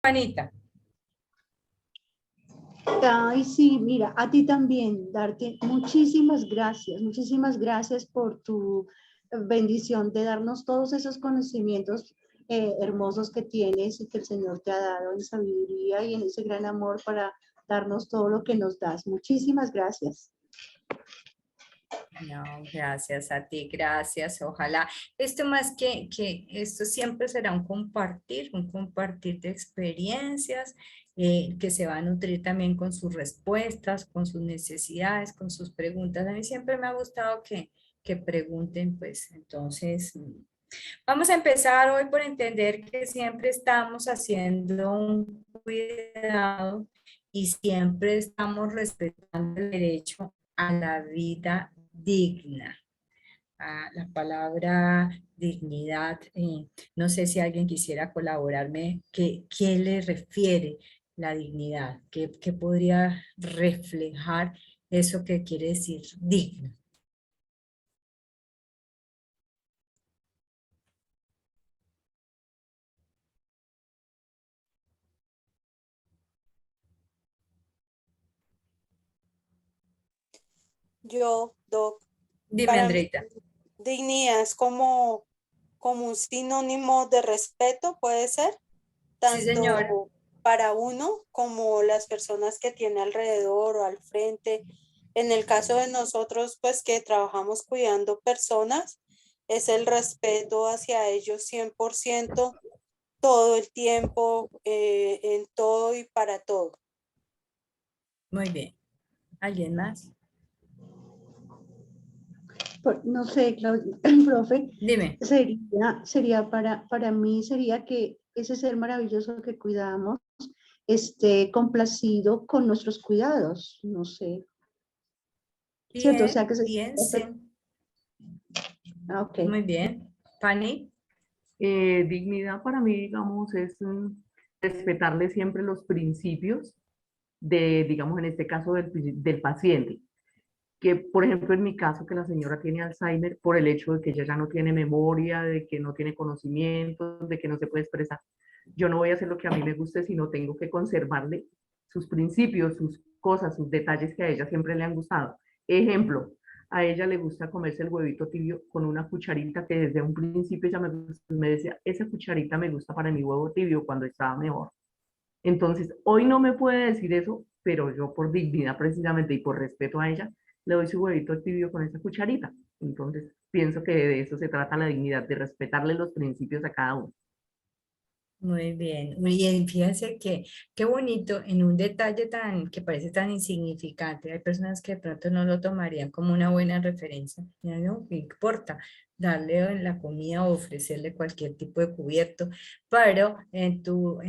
Juanita. Ay, sí, mira, a ti también, darte muchísimas gracias por tu bendición de darnos todos esos conocimientos hermosos que tienes y que el Señor te ha dado en sabiduría y en ese gran amor para darnos todo lo que nos das. Muchísimas gracias. No, gracias a ti, gracias. Ojalá esto más que esto siempre será un compartir de experiencias que se va a nutrir también con sus respuestas, con sus necesidades, con sus preguntas. A mí siempre me ha gustado que pregunten, pues entonces vamos a empezar hoy por entender que siempre estamos haciendo un cuidado y siempre estamos respetando el derecho a la vida digna. La palabra dignidad, no sé si alguien quisiera colaborarme, ¿qué le refiere la dignidad? ¿Qué podría reflejar eso que quiere decir digno? Doc, Dime, para mí Andreita. dignidad es como un sinónimo de respeto, puede ser, Sí, señora. tanto para uno como las personas que tiene alrededor o al frente. En el caso de nosotros, pues que trabajamos cuidando personas, es el respeto hacia ellos 100%, todo el tiempo, en todo y para todo. Muy bien. ¿Alguien más? No sé, profe, Dime. sería para mí, sería que ese ser maravilloso que cuidamos esté complacido con nuestros cuidados, no sé, ¿cierto? O sea, Bien, que se... bien, sí. Ok. Muy bien. Fanny. Dignidad para mí, digamos, es respetarle siempre los principios de, digamos, en este caso del paciente. Que, por ejemplo, en mi caso, que la señora tiene Alzheimer, por el hecho de que ella ya no tiene memoria, de que no tiene conocimiento, de que no se puede expresar, yo no voy a hacer lo que a mí me guste, sino tengo que conservarle sus principios, sus cosas, sus detalles que a ella siempre le han gustado. Ejemplo, a ella le gusta comerse el huevito tibio con una cucharita que desde un principio ella me decía, esa cucharita me gusta para mi huevo tibio cuando estaba mejor. Entonces, hoy no me puede decir eso, pero yo por dignidad precisamente y por respeto a ella, le doy su huevito tibio con esa cucharita. Entonces, pienso que de eso se trata la dignidad, de respetarle los principios a cada uno. Muy bien. Muy bien. Fíjense que qué bonito en un detalle tan que parece tan insignificante. Hay personas que de pronto no lo tomarían como una buena referencia. Ya no ¿qué importa darle en la comida o ofrecerle cualquier tipo de cubierto, pero en tu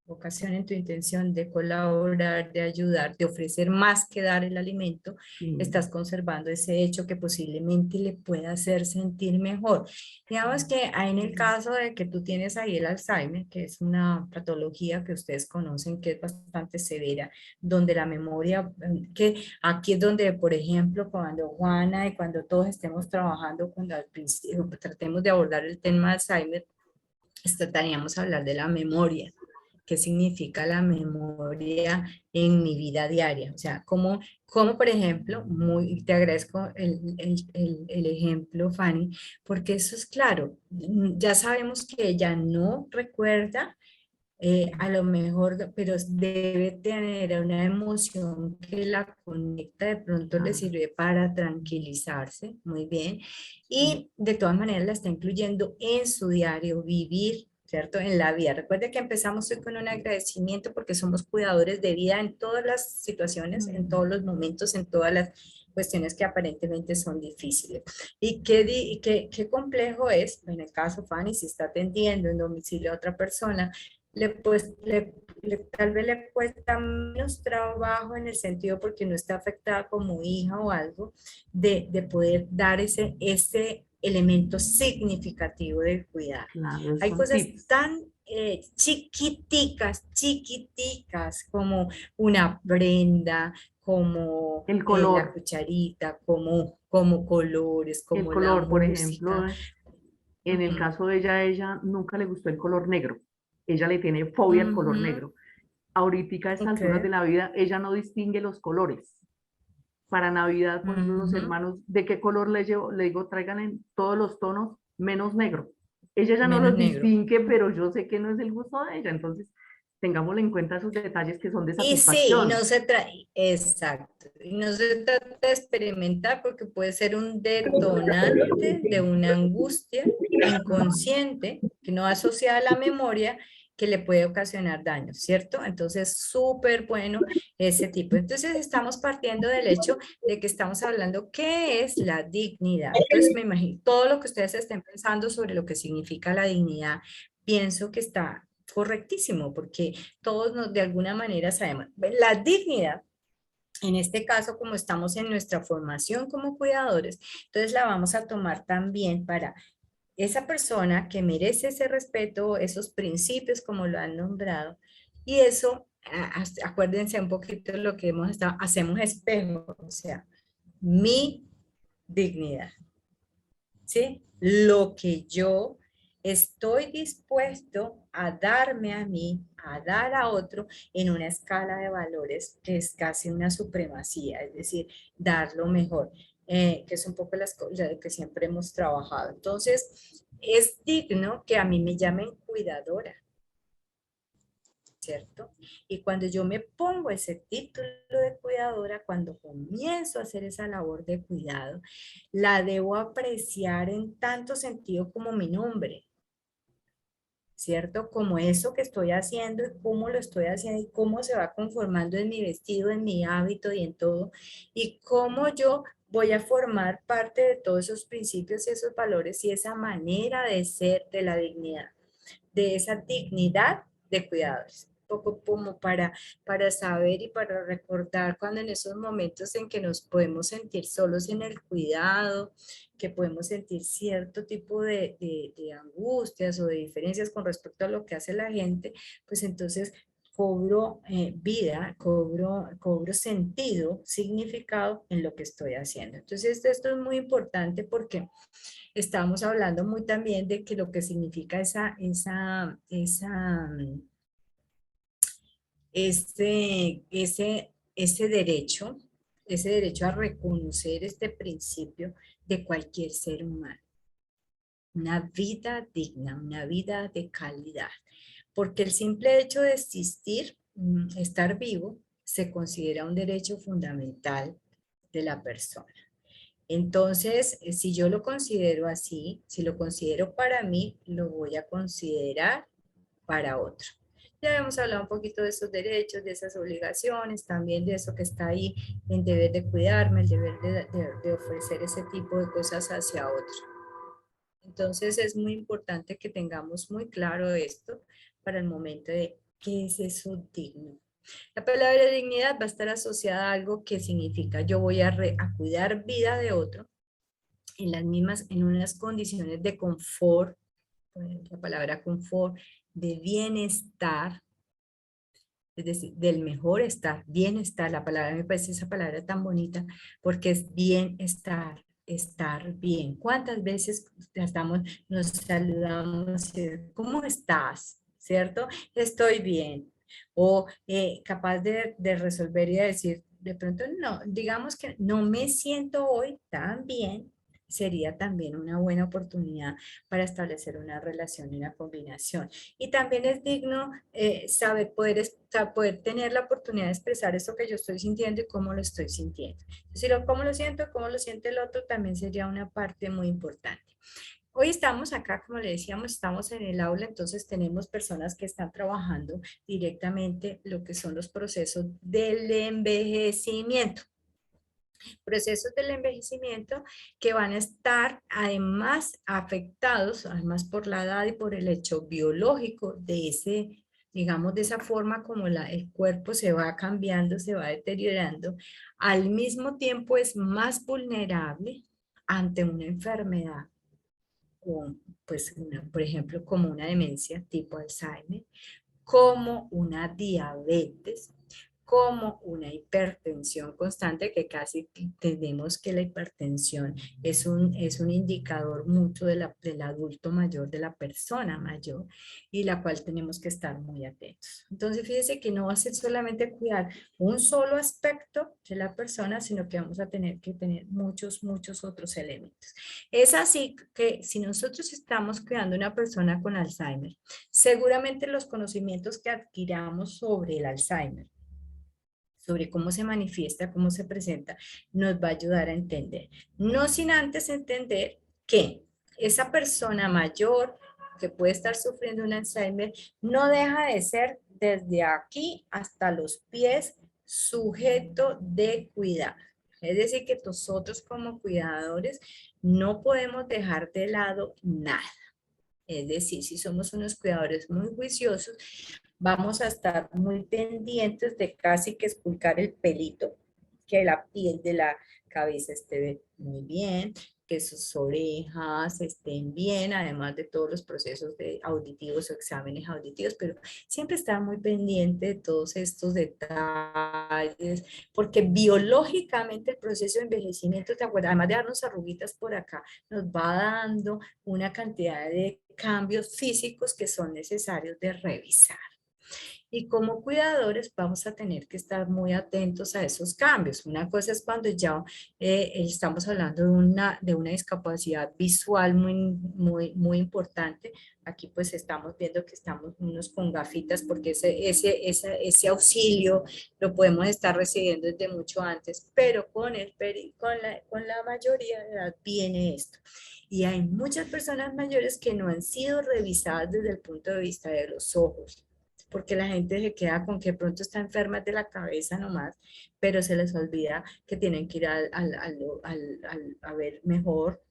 vocación, en tu intención de colaborar, de ayudar, de ofrecer más que dar el alimento, Sí. estás conservando ese hecho que posiblemente le pueda hacer sentir mejor. Digamos que en el caso de que tú tienes ahí el Alzheimer, que es una patología que ustedes conocen que es bastante severa, donde la memoria, que aquí es donde, por ejemplo, cuando Juana y cuando todos estemos trabajando, cuando al principio tratemos de abordar el tema de Alzheimer, trataríamos a hablar de la memoria. ¿Qué significa la memoria en mi vida diaria? O sea, como por ejemplo, te agradezco el ejemplo, Fanny, porque eso es claro, ya sabemos que ella no recuerda, a lo mejor, pero debe tener una emoción que la conecta, de pronto le sirve para tranquilizarse, muy bien, y de todas maneras la está incluyendo en su diario vivir, ¿cierto? En la vida. Recuerde que empezamos hoy con un agradecimiento porque somos cuidadores de vida en todas las situaciones, en todos los momentos, en todas las cuestiones que aparentemente son difíciles. Y qué complejo es, en el caso Fanny, si está atendiendo en domicilio a otra persona, tal vez le cuesta menos trabajo en el sentido porque no está afectada como hija o algo, de poder dar ese elemento significativo de cuidar. Claro, Hay son cosas tips. tan chiquiticas como una prenda, como El la color, cucharita, como colores, el como la color, por música. ejemplo, en el Ujú. caso de ella, ella nunca le gustó el color negro. ella le tiene fobia al color Ujú, negro. Ahorita a estas alturas de ok. la vida, ella no distingue los colores. Para Navidad con los Ujú, hermanos, ¿de qué color le llevo? Le digo, traigan en todos los tonos menos negro. Ella ya no menos los negro. distingue, pero yo sé que no es el gusto de ella. Entonces, tengámosle en cuenta esos detalles que son de Y sí, y no satisfacción. se trata, exacto, y no se trata de experimentar porque puede ser un detonante de una angustia inconsciente que no asociada a la memoria que le puede ocasionar daño, ¿cierto? Entonces, súper bueno ese tipo. Entonces, estamos partiendo del hecho de que estamos hablando qué es la dignidad. Entonces, me imagino, todo lo que ustedes estén pensando sobre lo que significa la dignidad, pienso que está correctísimo, porque todos de alguna manera sabemos. La dignidad, en este caso, como estamos en nuestra formación como cuidadores, entonces la vamos a tomar también para esa persona que merece ese respeto, esos principios como lo han nombrado, y eso, acuérdense un poquito de lo que hemos estado, hacemos espejo, o sea, mi dignidad. ¿Sí? Lo que yo estoy dispuesto a darme a mí, a dar a otro en una escala de valores que es casi una supremacía, es decir, dar lo mejor, que es un poco las cosas que siempre hemos trabajado. Entonces, es digno que a mí me llamen cuidadora, ¿cierto? Y cuando yo me pongo ese título de cuidadora, cuando comienzo a hacer esa labor de cuidado, la debo apreciar en tanto sentido como mi nombre, ¿cierto? Como eso que estoy haciendo y cómo lo estoy haciendo y cómo se va conformando en mi vestido, en mi hábito y en todo, y cómo yo voy a formar parte de todos esos principios y esos valores y esa manera de ser de la dignidad, de esa dignidad de cuidadores. Un poco como para saber y para recordar cuando en esos momentos en que nos podemos sentir solos en el cuidado, que podemos sentir cierto tipo de angustias o de diferencias con respecto a lo que hace la gente, pues entonces cobro vida, cobro sentido, significado en lo que estoy haciendo. Entonces esto es muy importante porque estábamos hablando muy también de que lo que significa ese derecho a reconocer este principio de cualquier ser humano. Una vida digna, una vida de calidad. Porque el simple hecho de existir, estar vivo, se considera un derecho fundamental de la persona. Entonces, si yo lo considero así, si lo considero para mí, lo voy a considerar para otro. Ya hemos hablado un poquito de esos derechos, de esas obligaciones, también de eso que está ahí, el deber de cuidarme, el deber de ofrecer ese tipo de cosas hacia otro. Entonces, es muy importante que tengamos muy claro esto para el momento de qué es eso digno. La palabra dignidad va a estar asociada a algo que significa yo voy a cuidar vida de otro en las mismas, en unas condiciones de confort, la palabra confort, de bienestar, es decir, del mejor estar, bienestar, la palabra me parece esa palabra tan bonita porque es bienestar, estar bien. ¿Cuántas veces estamos, nos saludamos, ¿cómo estás? ¿Cierto? Estoy bien. O capaz de resolver y de decir, de pronto no, digamos que no me siento hoy tan bien, sería también una buena oportunidad para establecer una relación y una combinación. Y también es digno saber poder tener la oportunidad de expresar eso que yo estoy sintiendo y cómo lo estoy sintiendo. Si cómo lo siento, cómo lo siente el otro, también sería una parte muy importante. Hoy estamos acá, como le decíamos, estamos en el aula, entonces tenemos personas que están trabajando directamente lo que son los procesos del envejecimiento. Procesos del envejecimiento que van a estar además afectados, además por la edad y por el hecho biológico de ese, digamos, de esa forma como el cuerpo se va cambiando, se va deteriorando, al mismo tiempo es más vulnerable ante una enfermedad, o, pues, por ejemplo, como una demencia tipo Alzheimer, como una diabetes, como una hipertensión constante, que casi tenemos que la hipertensión es un indicador mucho del adulto mayor, de la persona mayor, y la cual tenemos que estar muy atentos. Entonces, fíjese que no va a ser solamente cuidar un solo aspecto de la persona, sino que vamos a tener que tener muchos, muchos otros elementos. Es así que si nosotros estamos cuidando a una persona con Alzheimer, seguramente los conocimientos que adquiramos sobre el Alzheimer, sobre cómo se manifiesta, cómo se presenta, nos va a ayudar a entender. No sin antes entender que esa persona mayor que puede estar sufriendo un Alzheimer no deja de ser desde aquí hasta los pies sujeto de cuidado. Es decir, que nosotros como cuidadores no podemos dejar de lado nada. Es decir, si somos unos cuidadores muy juiciosos, vamos a estar muy pendientes de casi que esculcar el pelito, que la piel de la cabeza esté muy bien, que sus orejas estén bien, además de todos los procesos de auditivos o exámenes auditivos, pero siempre estar muy pendiente de todos estos detalles, porque biológicamente el proceso de envejecimiento, ¿te acuerdas? Además de darnos arruguitas por acá, nos va dando una cantidad de cambios físicos que son necesarios de revisar. Y como cuidadores vamos a tener que estar muy atentos a esos cambios. Una cosa es cuando ya estamos hablando de una discapacidad visual muy importante. Aquí pues estamos viendo que estamos unos con gafitas porque ese auxilio lo podemos estar recibiendo desde mucho antes, pero con la mayoría de edad viene esto. Y hay muchas personas mayores que no han sido revisadas desde el punto de vista de los ojos, porque la gente se queda con que pronto está enferma de la cabeza nomás, pero se les olvida que tienen que ir a ver mejor,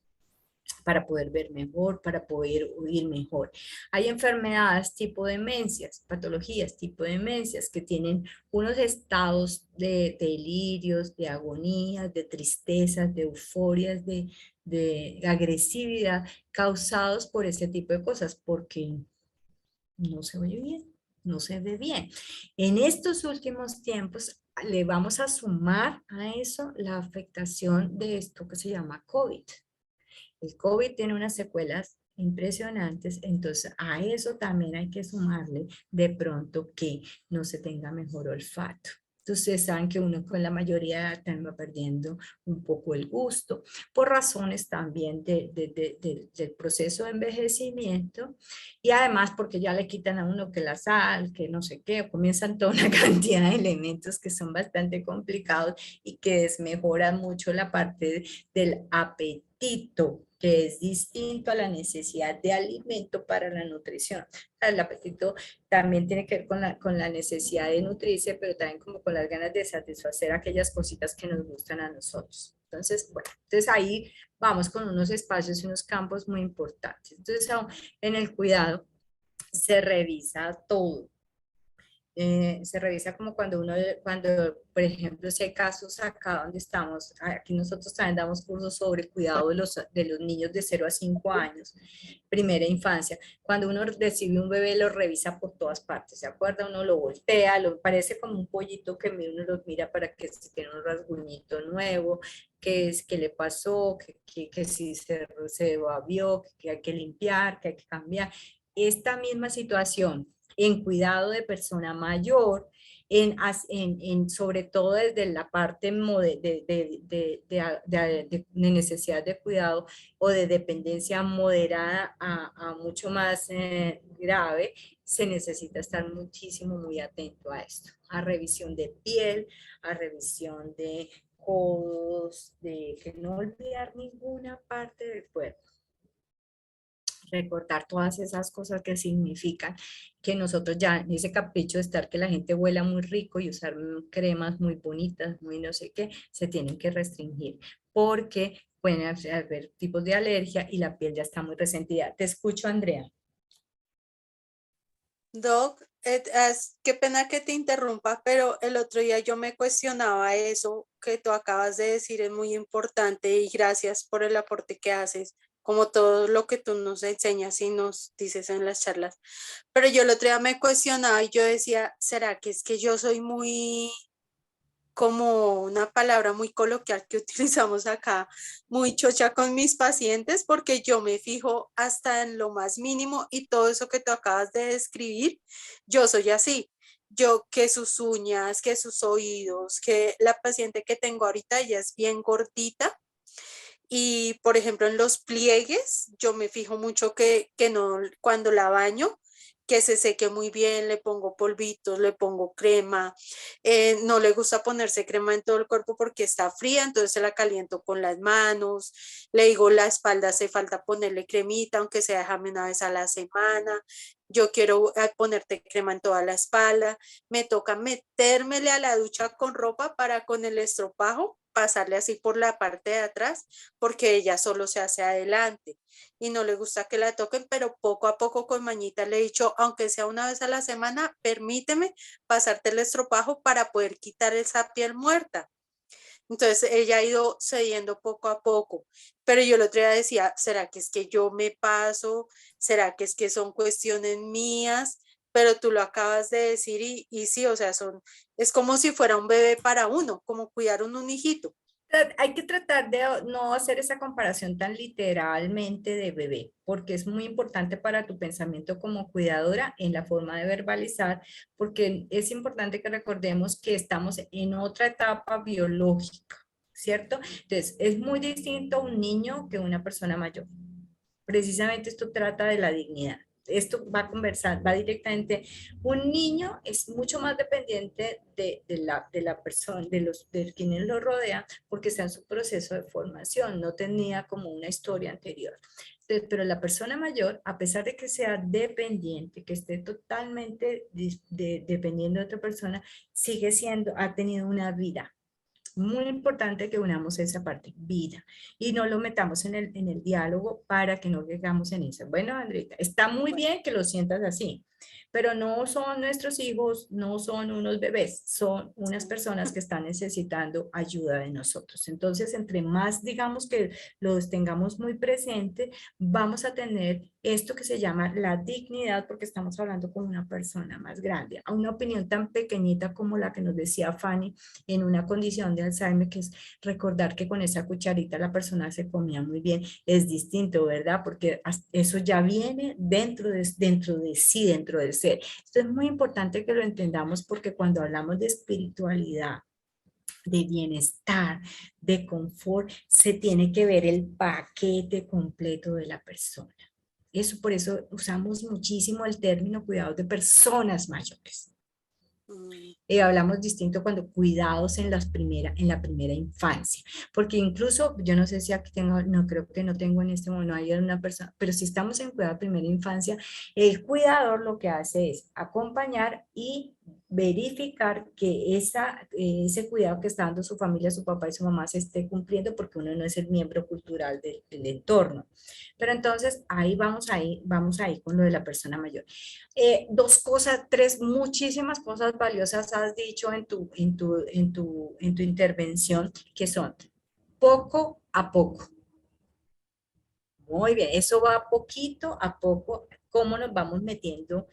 para poder ver mejor, para poder oír mejor. Hay enfermedades tipo demencias, patologías tipo demencias que tienen unos estados de delirios, de agonías, de tristezas, de euforias, de agresividad causados por este tipo de cosas, porque no se oye bien, no se ve bien. En estos últimos tiempos le vamos a sumar a eso la afectación de esto que se llama COVID. El COVID tiene unas secuelas impresionantes, entonces a eso también hay que sumarle de pronto que no se tenga mejor olfato. Entonces saben que uno con la mayoría de edad también va perdiendo un poco el gusto por razones también del proceso de envejecimiento, y además porque ya le quitan a uno que la sal, que no sé qué, comienzan toda una cantidad de elementos que son bastante complicados y que desmejoran mucho la parte del apetito, que es distinto a la necesidad de alimento para la nutrición. El apetito también tiene que ver con la necesidad de nutrirse, pero también como con las ganas de satisfacer aquellas cositas que nos gustan a nosotros. Entonces, bueno, entonces ahí vamos con unos espacios y unos campos muy importantes. Entonces, en el cuidado se revisa todo. Se revisa como cuando, por ejemplo, si hay casos acá donde estamos, aquí nosotros también damos cursos sobre cuidado de los niños de 0 a 5 años, primera infancia. Cuando uno recibe un bebé, lo revisa por todas partes, ¿se acuerda? Uno lo voltea, parece como un pollito que uno lo mira para que si tiene un rasguñito nuevo, qué le pasó, que si se babió, que hay que limpiar, que hay que cambiar. Esta misma situación en cuidado de persona mayor, sobre todo desde la parte de necesidad de cuidado o de dependencia moderada a mucho más grave, se necesita estar muchísimo, muy atento a esto, a revisión de piel, a revisión de codos, de que no olvidar ninguna parte del cuerpo. Recordar todas esas cosas que significan que nosotros ya en ese capricho de estar que la gente huela muy rico y usar cremas muy bonitas, muy no sé qué, se tienen que restringir porque pueden haber tipos de alergia y la piel ya está muy resentida. Te escucho, Andrea. Doc, qué pena que te interrumpa, pero el otro día yo me cuestionaba eso que tú acabas de decir, es muy importante y gracias por el aporte que haces, como todo lo que tú nos enseñas y nos dices en las charlas. Pero yo el otro día me cuestionaba y yo decía, ¿será que es que yo soy muy como una palabra muy coloquial que utilizamos acá, muy chocha con mis pacientes, porque yo me fijo hasta en lo más mínimo y todo eso que tú acabas de describir, yo soy así. Yo que sus uñas, que sus oídos, que la paciente que tengo ahorita, ella es bien gordita y, por ejemplo, en los pliegues, yo me fijo mucho que no, cuando la baño, que se seque muy bien, le pongo polvitos, le pongo crema. No le gusta ponerse crema en todo el cuerpo porque está fría, entonces se la caliento con las manos. Le digo, la espalda hace falta ponerle cremita, aunque sea déjame una vez a la semana. Yo quiero ponerte crema en toda la espalda. Me toca metérmele a la ducha con ropa para con el estropajo pasarle así por la parte de atrás porque ella solo se hace adelante y no le gusta que la toquen, pero poco a poco con mañita le he dicho, aunque sea una vez a la semana, permíteme pasarte el estropajo para poder quitar esa piel muerta. Entonces ella ha ido cediendo poco a poco, pero yo el otro día decía, ¿será que es que yo me paso? ¿Será que es que son cuestiones mías? Pero tú lo acabas de decir y sí, o sea, es como si fuera un bebé para uno, como cuidar un hijito. Hay que tratar de no hacer esa comparación tan literalmente de bebé, porque es muy importante para tu pensamiento como cuidadora en la forma de verbalizar, porque es importante que recordemos que estamos en otra etapa biológica, ¿cierto? Entonces, es muy distinto un niño que una persona mayor. Precisamente esto trata de la dignidad. Esto va a conversar, va directamente. Un niño es mucho más dependiente de la persona, de quienes lo rodean, porque está en su proceso de formación, no tenía como una historia anterior. Entonces, pero la persona mayor, a pesar de que sea dependiente, que esté totalmente dependiendo de otra persona, sigue siendo, ha tenido una vida. Muy importante que unamos esa parte, vida, y no lo metamos en el diálogo para que no llegamos en eso. Bueno, Andrita, está muy bien que lo sientas así, pero no son nuestros hijos, no son unos bebés, son unas personas que están necesitando ayuda de nosotros. Entonces, entre más digamos que los tengamos muy presente, vamos a tener esto que se llama la dignidad, porque estamos hablando con una persona más grande, a una opinión tan pequeñita como la que nos decía Fanny en una condición de Alzheimer, que es recordar que con esa cucharita la persona se comía muy bien, es distinto, ¿verdad? Porque eso ya viene dentro de sí, dentro del ser. Esto es muy importante que lo entendamos porque cuando hablamos de espiritualidad, de bienestar, de confort, se tiene que ver el paquete completo de la persona. Eso por eso usamos muchísimo el término cuidados de personas mayores. Mm. Hablamos distinto cuando cuidados en la primera infancia, porque incluso yo no sé si aquí tengo, no creo que no tengo en este momento, no hay una persona, pero si estamos en cuidado de primera infancia, el cuidador lo que hace es acompañar y verificar que ese cuidado que está dando su familia, su papá y su mamá se esté cumpliendo porque uno no es el miembro cultural del entorno. Pero entonces vamos ahí con lo de la persona mayor. Dos cosas, tres, muchísimas cosas valiosas has dicho en tu intervención, que son poco a poco. Muy bien, eso va poquito a poco, cómo nos vamos metiendo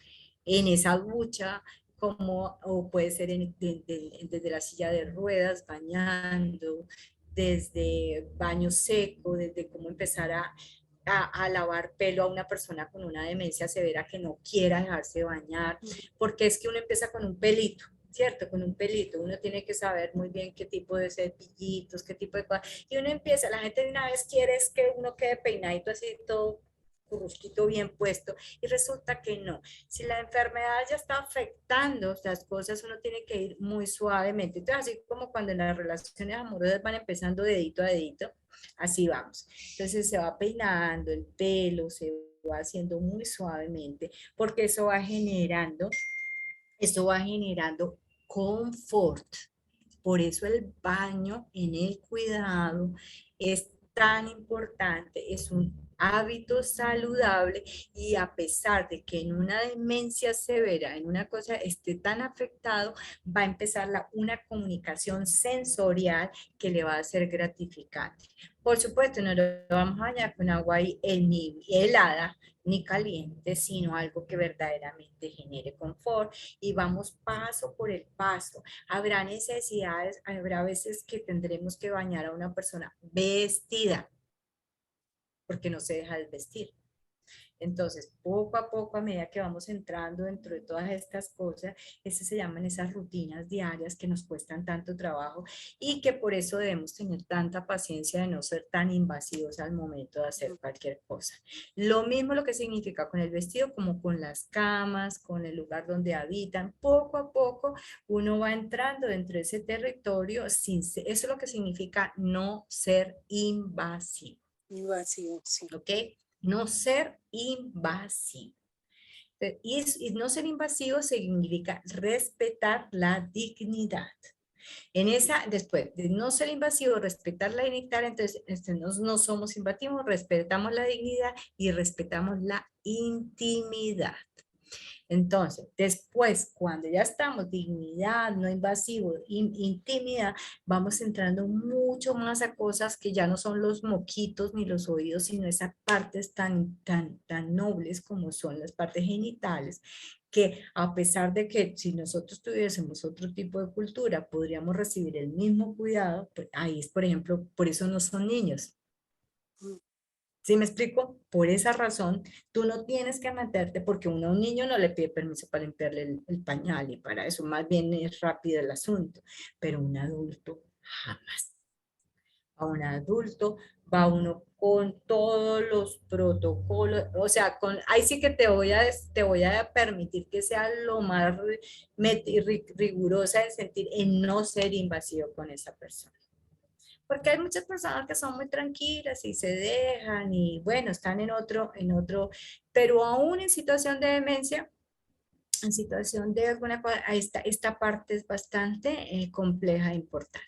en esa lucha, como, o puede ser desde la silla de ruedas, bañando, desde baño seco, desde cómo empezar a lavar pelo a una persona con una demencia severa que no quiera dejarse bañar, porque es que uno empieza con un pelito, ¿cierto? Con un pelito, uno tiene que saber muy bien qué tipo de cepillitos, qué tipo de cosas, y uno empieza, la gente de una vez quiere es que uno quede peinadito así todo currusquito bien puesto, y resulta que no. Si la enfermedad ya está afectando las cosas, uno tiene que ir muy suavemente. Entonces, así como cuando en las relaciones amorosas van empezando dedito a dedito, así vamos. Entonces se va peinando el pelo, se va haciendo muy suavemente, porque eso va generando confort. Por eso el baño en el cuidado es tan importante, es un hábitos saludables y a pesar de que en una demencia severa, en una cosa esté tan afectado, va a empezar una comunicación sensorial que le va a ser gratificante. Por supuesto, no lo vamos a bañar con agua ni helada ni caliente, sino algo que verdaderamente genere confort y vamos paso por el paso. Habrá necesidades, habrá veces que tendremos que bañar a una persona vestida porque no se deja desvestir. Entonces, poco a poco, a medida que vamos entrando dentro de todas estas cosas, se llaman esas rutinas diarias que nos cuestan tanto trabajo y que por eso debemos tener tanta paciencia de no ser tan invasivos al momento de hacer cualquier cosa. Lo mismo lo que significa con el vestido como con las camas, con el lugar donde habitan. Poco a poco uno va entrando dentro de ese territorio eso es lo que significa no ser invasivo. Invasivo, sí. ¿Ok? No ser invasivo. Y no ser invasivo significa respetar la dignidad. Después de no ser invasivo, respetar la dignidad, entonces no somos invasivos, respetamos la dignidad y respetamos la intimidad. Entonces, después, cuando ya estamos dignidad, no invasivo, intimidad, vamos entrando mucho más a cosas que ya no son los moquitos ni los oídos, sino esas partes tan nobles como son las partes genitales, que a pesar de que si nosotros tuviésemos otro tipo de cultura, podríamos recibir el mismo cuidado, pues ahí es, por ejemplo, por eso no son niños. ¿Sí me explico? Por esa razón, tú no tienes que meterte porque uno a un niño no le pide permiso para limpiarle el pañal y para eso más bien es rápido el asunto, pero un adulto jamás. A un adulto va uno con todos los protocolos, o sea, ahí sí que te voy a permitir que sea lo más rigurosa de sentir en no ser invasivo con esa persona. Porque hay muchas personas que son muy tranquilas y se dejan y bueno, están pero aún en situación de demencia, en situación de alguna cosa, esta parte es bastante compleja e importante.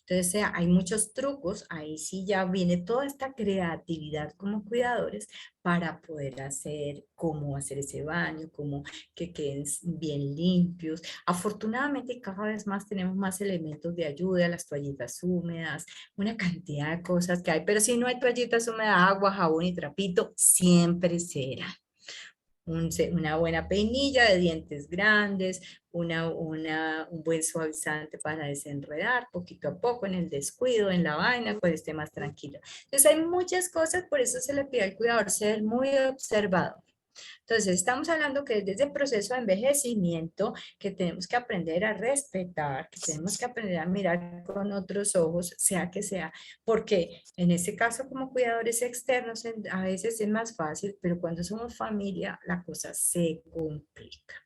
Entonces, hay muchos trucos, ahí sí ya viene toda esta creatividad como cuidadores para poder cómo hacer ese baño, cómo que queden bien limpios. Afortunadamente, cada vez más tenemos más elementos de ayuda, las toallitas húmedas, una cantidad de cosas que hay, pero si no hay toallitas húmedas, agua, jabón y trapito, siempre será una buena peinilla de dientes grandes, un buen suavizante para desenredar poquito a poco en el descuido, en la vaina, cuando esté más tranquilo. Entonces hay muchas cosas, por eso se le pide al cuidador ser muy observador. Entonces, estamos hablando que desde el proceso de envejecimiento, que tenemos que aprender a respetar, que tenemos que aprender a mirar con otros ojos, sea que sea, porque en este caso como cuidadores externos a veces es más fácil, pero cuando somos familia la cosa se complica.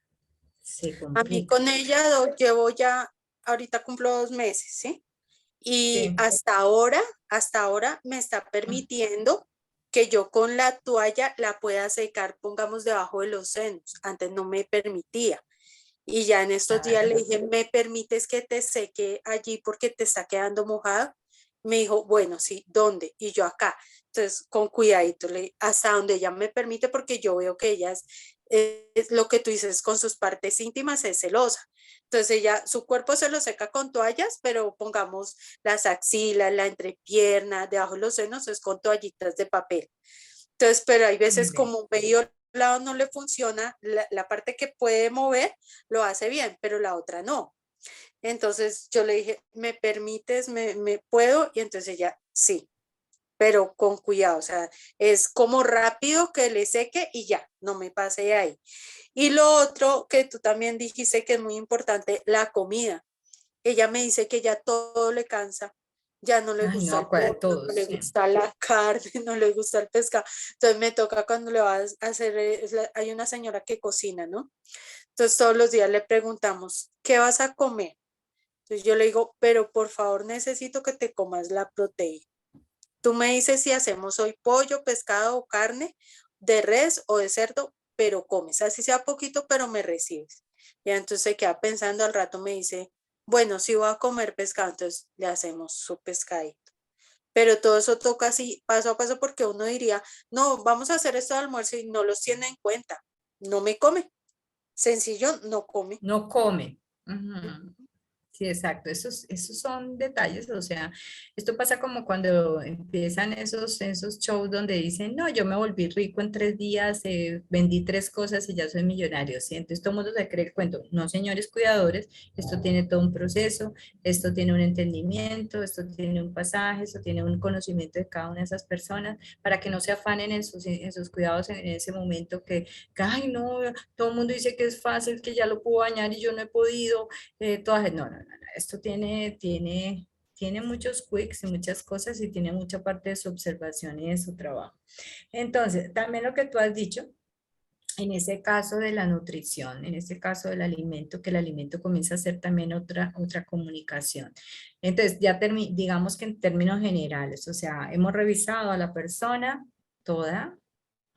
Se A mí complica. con ella llevo ya, ahorita cumplo 2 meses, ¿sí? Y Sí. hasta ahora me está permitiendo que yo con la toalla la pueda secar, pongamos debajo de los senos. Antes no me permitía. Y ya en estos días le Claro. dije, ¿me permites que te seque allí porque te está quedando mojado? Me dijo, bueno, sí, ¿dónde? Y yo acá. Entonces, con cuidadito, hasta donde ella me permite, porque yo veo que ella es lo que tú dices, con sus partes íntimas es celosa. Entonces ella, su cuerpo se lo seca con toallas, pero pongamos las axilas, la entrepierna, debajo de los senos es con toallitas de papel. Entonces, pero hay veces como medio lado no le funciona, la parte que puede mover lo hace bien, pero la otra no. Entonces yo le dije, ¿me permites? ¿Me puedo? Y entonces ella, sí, pero con cuidado, o sea, es como rápido que le seque y ya, no me pase de ahí. Y lo otro que tú también dijiste que es muy importante, la comida. Ella me dice que ya todo le cansa, ya no le Ay, gusta no, el pollo, no todos, le sí. gusta la carne, no le gusta el pescado. Entonces me toca cuando le vas a hacer, hay una señora que cocina, ¿no? Entonces todos los días le preguntamos, ¿qué vas a comer? Entonces yo le digo, pero por favor necesito que te comas la proteína. Tú me dices si hacemos hoy pollo, pescado o carne, de res o de cerdo, pero comes, así sea poquito, pero me recibes. Ya entonces se queda pensando, al rato me dice, bueno, si voy a comer pescado, entonces le hacemos su pescadito. Pero todo eso toca así paso a paso porque uno diría, no, vamos a hacer esto de almuerzo y no los tiene en cuenta. No me come. Sencillo, no come. No come. Ujú. Sí, exacto. Esos son detalles. O sea, esto pasa como cuando empiezan esos shows donde dicen, no, yo me volví rico en 3 días, vendí 3 cosas y ya soy millonario. ¿Sí? Entonces todo el mundo se cree el cuento. No, señores cuidadores, esto tiene todo un proceso, esto tiene un entendimiento, esto tiene un pasaje, esto tiene un conocimiento de cada una de esas personas para que no se afanen en sus cuidados en ese momento que, ay, no, todo el mundo dice que es fácil, que ya lo puedo bañar y yo no he podido todas, no, no, no, no, esto tiene muchos quicks y muchas cosas y tiene mucha parte de su observación y de su trabajo. Entonces, también lo que tú has dicho, en ese caso de la nutrición, en este caso del alimento, que el alimento comienza a ser también otra comunicación. Entonces, ya digamos que en términos generales, o sea, hemos revisado a la persona toda,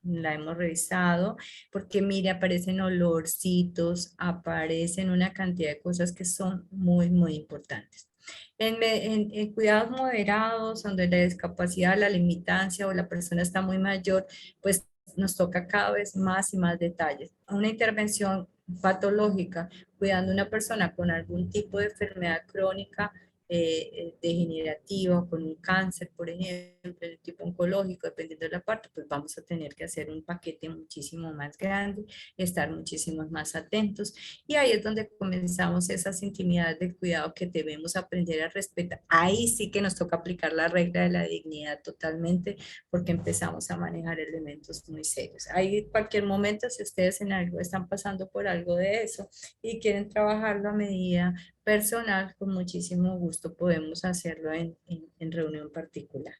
la hemos revisado, porque mire, aparecen olorcitos, aparecen una cantidad de cosas que son muy, muy importantes. En cuidados moderados, donde la discapacidad, la limitancia o la persona está muy mayor, pues nos toca cada vez más y más detalles. Una intervención patológica, cuidando a una persona con algún tipo de enfermedad crónica, degenerativa, con un cáncer, por ejemplo, de tipo oncológico, dependiendo de la parte, pues vamos a tener que hacer un paquete muchísimo más grande, estar muchísimo más atentos. Y ahí es donde comenzamos esas intimidades del cuidado que debemos aprender a respetar. Ahí sí que nos toca aplicar la regla de la dignidad totalmente, porque empezamos a manejar elementos muy serios. Ahí cualquier momento, si ustedes en algo están pasando por algo de eso y quieren trabajarlo a medida personal, con muchísimo gusto podemos hacerlo en reunión particular.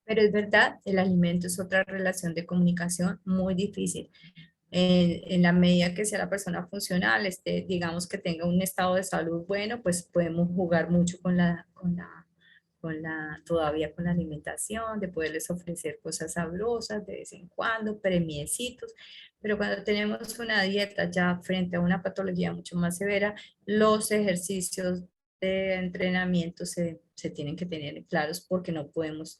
Pero es verdad, el alimento es otra relación de comunicación muy difícil. En la medida que sea la persona funcional, digamos que tenga un estado de salud bueno, pues podemos jugar mucho todavía con la alimentación, de poderles ofrecer cosas sabrosas de vez en cuando, premiecitos, pero cuando tenemos una dieta ya frente a una patología mucho más severa, los ejercicios de entrenamiento se tienen que tener claros porque no podemos,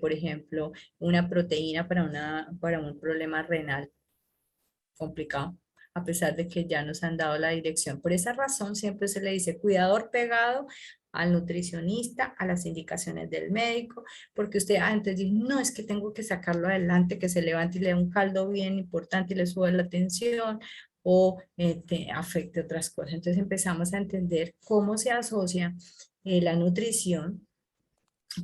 por ejemplo, una proteína para un problema renal complicado, a pesar de que ya nos han dado la dirección. Por esa razón siempre se le dice cuidador pegado al nutricionista, a las indicaciones del médico, porque usted antes dice, no, es que tengo que sacarlo adelante, que se levante y le dé un caldo bien importante y le suba la tensión o te afecte otras cosas. Entonces empezamos a entender cómo se asocia la nutrición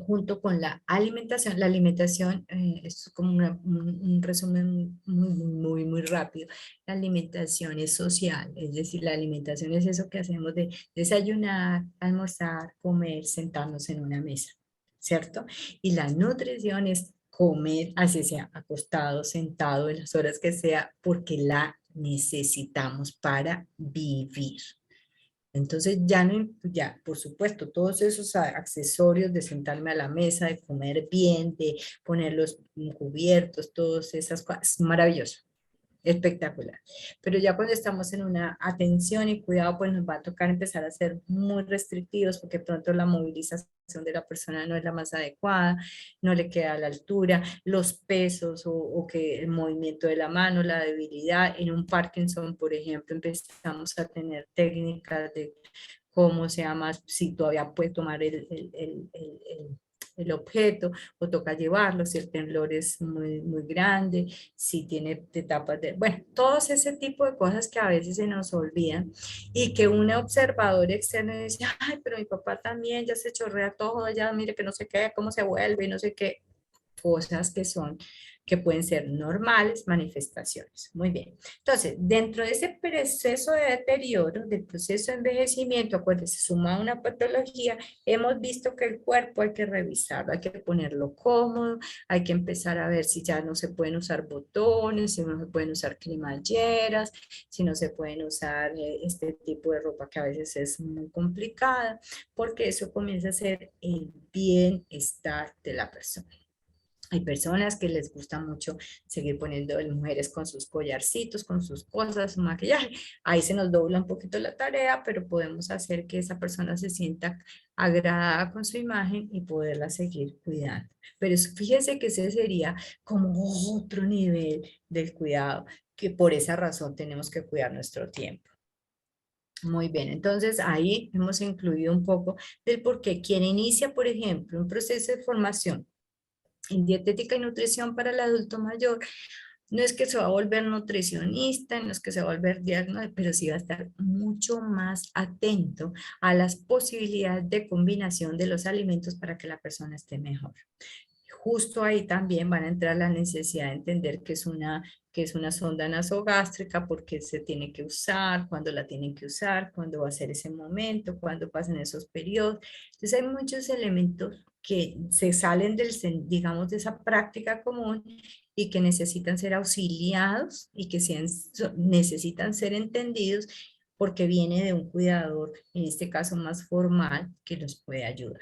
junto con la alimentación. La alimentación es como un resumen muy, muy, muy rápido. La alimentación es social, es decir, la alimentación es eso que hacemos de desayunar, almorzar, comer, sentarnos en una mesa, ¿cierto? Y la nutrición es comer, así sea acostado, sentado, en las horas que sea, porque la necesitamos para vivir. Entonces ya no, ya, por supuesto, todos esos accesorios de sentarme a la mesa, de comer bien, de poner los cubiertos, todas esas cosas, maravilloso. Espectacular. Pero ya cuando estamos en una atención y cuidado, pues nos va a tocar empezar a ser muy restrictivos porque pronto la movilización de la persona no es la más adecuada, no le queda a la altura, los pesos o que el movimiento de la mano, la debilidad. En un Parkinson, por ejemplo, empezamos a tener técnicas de cómo se llama, si todavía puede tomar el objeto o toca llevarlo, si el temblor es muy, muy grande, si tiene etapas de, bueno, todos ese tipo de cosas que a veces se nos olvidan y que un observador externo dice, ay, pero mi papá también ya se chorrea todo, ya mire que no sé qué, cómo se vuelve, no sé qué, cosas que pueden ser normales, manifestaciones. Muy bien. Entonces, dentro de ese proceso de deterioro, del proceso de envejecimiento, acuérdense, suma una patología, hemos visto que el cuerpo hay que revisarlo, hay que ponerlo cómodo, hay que empezar a ver si ya no se pueden usar botones, si no se pueden usar cremalleras, si no se pueden usar este tipo de ropa que a veces es muy complicada, porque eso comienza a ser el bienestar de la persona. Hay personas que les gusta mucho seguir poniendo mujeres con sus collarcitos, con sus cosas, su maquillaje. Ahí se nos dobla un poquito la tarea, pero podemos hacer que esa persona se sienta agradada con su imagen y poderla seguir cuidando. Pero fíjese que ese sería como otro nivel del cuidado, que por esa razón tenemos que cuidar nuestro tiempo. Muy bien, entonces ahí hemos incluido un poco del por qué quien inicia, por ejemplo, un proceso de formación en dietética y nutrición para el adulto mayor, no es que se va a volver nutricionista, no es que se va a volver diagnóstico, pero sí va a estar mucho más atento a las posibilidades de combinación de los alimentos para que la persona esté mejor. Justo ahí también van a entrar la necesidad de entender que es una sonda nasogástrica, por qué se tiene que usar, cuándo la tienen que usar, cuándo va a ser ese momento, cuándo pasan esos periodos. Entonces hay muchos elementos que se salen digamos, de esa práctica común y que necesitan ser auxiliados y que necesitan ser entendidos porque viene de un cuidador, en este caso más formal, que los puede ayudar.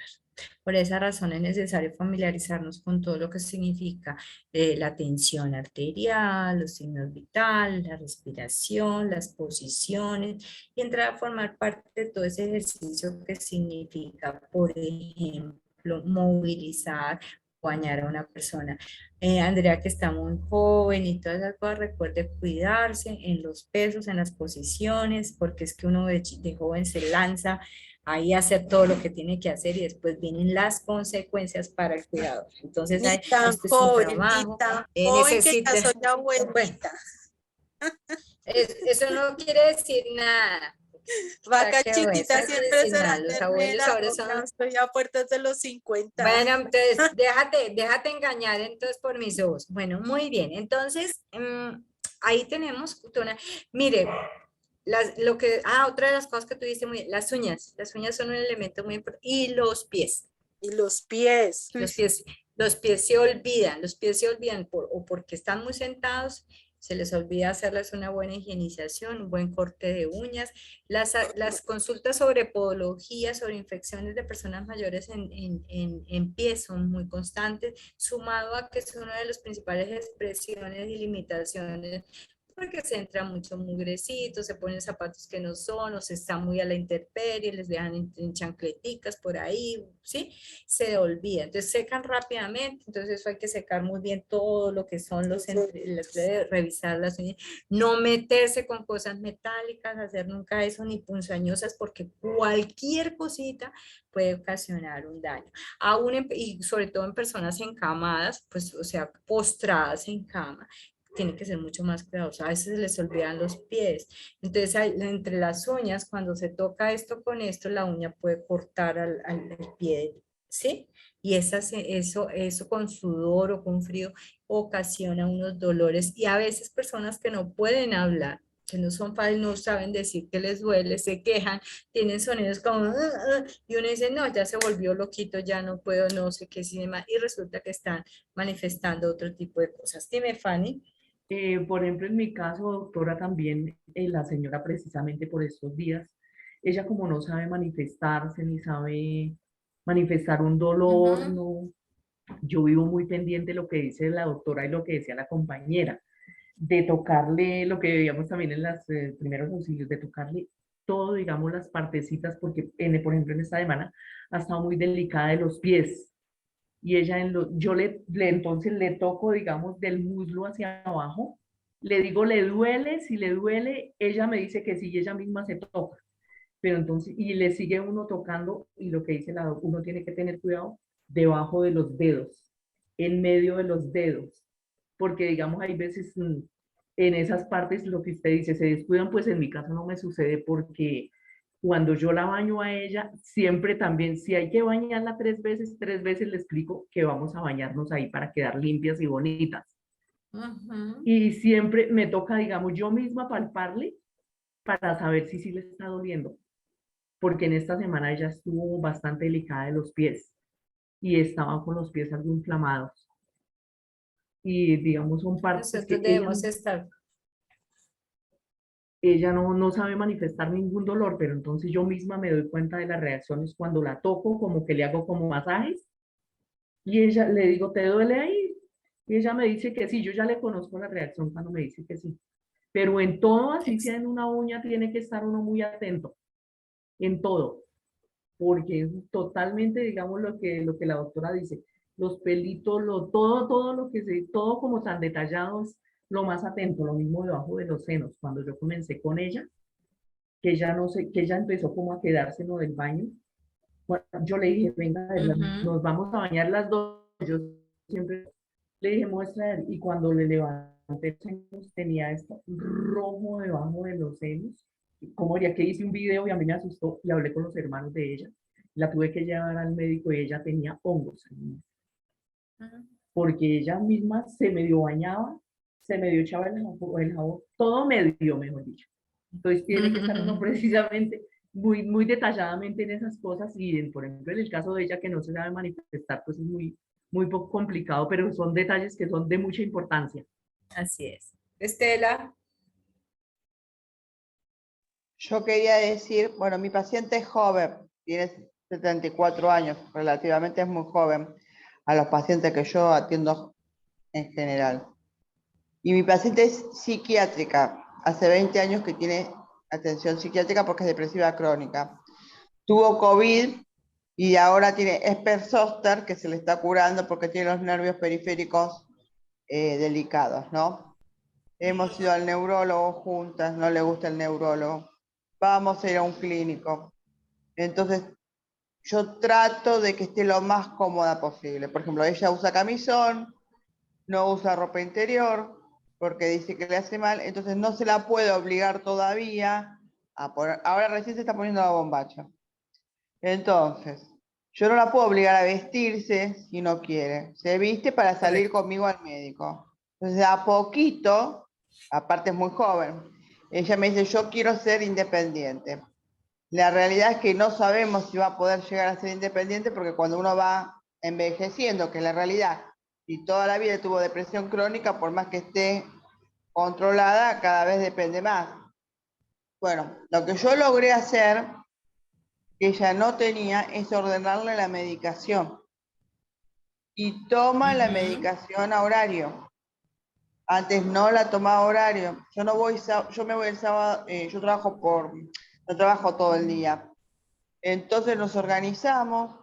Por esa razón es necesario familiarizarnos con todo lo que significa la tensión arterial, los signos vitales, la respiración, las posiciones y entrar a formar parte de todo ese ejercicio que significa, por ejemplo, movilizar o bañar a una persona. Andrea, que está muy joven y todas esas cosas, recuerde cuidarse en los pesos, en las posiciones, porque es que uno de joven se lanza ahí a hacer todo lo que tiene que hacer y después vienen las consecuencias para el cuidador. Entonces, Ni tan este es un joven, ni trabajo, tan joven que ya necesita, soy bueno, abuelita. eso no quiere decir nada. Vaca Qué bueno, eso chiquita no quiere siempre decir será nada. Los abuelos ternera, ahora o ya son, estoy a puertas de los 50. bueno, entonces déjate engañar entonces por mis ojos. Bueno, muy bien. Entonces, ahí tenemos mire, otra de las cosas que tú dices muy bien, las uñas son un elemento muy importante y los pies. Y los pies. Los pies, los pies se olvidan o porque están muy sentados, se les olvida hacerles una buena higienización, un buen corte de uñas. Las consultas sobre podología, sobre infecciones de personas mayores en pies son muy constantes, sumado a que es una de las principales expresiones y limitaciones porque se entra mucho mugrecito, se ponen zapatos que no son, o se está muy a la intemperie, les dejan en chancleticas por ahí, ¿sí? Se olvida, entonces secan rápidamente, entonces eso hay que secar muy bien todo lo que son revisar las uñas, no meterse con cosas metálicas, hacer nunca eso, ni punzoñosas, porque cualquier cosita puede ocasionar un daño. Y sobre todo en personas encamadas, pues, o sea, postradas en cama, tiene que ser mucho más cuidadoso. A veces se les olvidan los pies. Entonces, entre las uñas, cuando se toca esto con esto, la uña puede cortar al pie, ¿sí? Y eso con sudor o con frío ocasiona unos dolores. Y a veces personas que no pueden hablar, que no son fáciles, no saben decir que les duele, se quejan, tienen sonidos como, y uno dice, no, ya se volvió loquito, ya no puedo, no sé qué, y demás, y resulta que están manifestando otro tipo de cosas. Dime, Fanny. Por ejemplo, en mi caso, doctora, también la señora precisamente por estos días, ella como no sabe manifestarse ni sabe manifestar un dolor, no, yo vivo muy pendiente de lo que dice la doctora y lo que decía la compañera, de tocarle lo que veíamos también en los primeros auxilios, de tocarle todo, digamos, las partecitas, porque por ejemplo en esta semana ha estado muy delicada de los pies y ella yo entonces le toco, digamos, del muslo hacia abajo, le digo, ¿le duele? Si le duele, ella me dice que sí y ella misma se toca. Pero entonces, y le sigue uno tocando y lo que dice uno tiene que tener cuidado debajo de los dedos, en medio de los dedos, porque digamos hay veces en esas partes lo que usted dice, se descuidan, pues en mi caso no me sucede porque cuando yo la baño a ella, siempre también, si hay que bañarla 3 veces le explico que vamos a bañarnos ahí para quedar limpias y bonitas. Y siempre me toca, digamos, yo misma palparle para saber si sí le está doliendo, porque en esta semana ella estuvo bastante delicada de los pies y estaba con los pies algo inflamados. Y digamos, son partes que Nosotros debemos estar. ella no sabe manifestar ningún dolor, pero entonces yo misma me doy cuenta de las reacciones cuando la toco, como que le hago como masajes, y ella le digo, ¿te duele ahí? Y ella me dice que sí, yo ya le conozco la reacción cuando me dice que sí. Pero en todo, así sea en una uña, tiene que estar uno muy atento, en todo, porque es totalmente, digamos, lo que la doctora dice, los pelitos, todo lo que se, todo como tan detallado es lo más atento, lo mismo debajo de los senos. Cuando yo comencé con ella, que ella no sé, que ella empezó como a quedarse en lo del baño, bueno, yo le dije, venga, Ujú. nos vamos a bañar las dos. Yo siempre le dije, muestra, y cuando le levanté los senos, tenía esto rojo debajo de los senos. Como ya que hice un video y a mí me asustó y hablé con los hermanos de ella, la tuve que llevar al médico y ella tenía hongos, porque ella misma se medio bañaba, se medio echaba el jabón, todo medio, mejor dicho. Entonces tiene que estar uno precisamente muy, muy detalladamente en esas cosas y, por ejemplo, en el caso de ella que no se sabe manifestar, pues es muy, muy poco complicado, pero son detalles que son de mucha importancia. Así es. Estela. Yo quería decir, bueno, mi paciente es joven, tiene 74 años, relativamente es muy joven a los pacientes que yo atiendo en general. Y mi paciente es psiquiátrica, hace 20 años que tiene atención psiquiátrica porque es depresiva crónica. Tuvo COVID y ahora tiene Esper-Zoster, que se le está curando porque tiene los nervios periféricos delicados, ¿no? Hemos ido al neurólogo juntas, no le gusta el neurólogo. Vamos a ir a un clínico. Entonces, yo trato de que esté lo más cómoda posible. Por ejemplo, ella usa camisón, no usa ropa interior, porque dice que le hace mal, entonces no se la puede obligar todavía a poner. Ahora recién se está poniendo la bombacha. Entonces, yo no la puedo obligar a vestirse si no quiere. Se viste para salir Correcto. conmigo al médico. Entonces, a poquito, aparte es muy joven, ella me dice, yo quiero ser independiente. La realidad es que no sabemos si va a poder llegar a ser independiente porque cuando uno va envejeciendo, que es la realidad, y toda la vida tuvo depresión crónica, por más que esté controlada, cada vez depende más. Bueno, lo que yo logré hacer, que ella no tenía, es ordenarle la medicación. Y toma la medicación a horario. Antes no la tomaba a horario. Yo no voy, yo me voy el sábado, yo no trabajo todo el día. Entonces nos organizamos,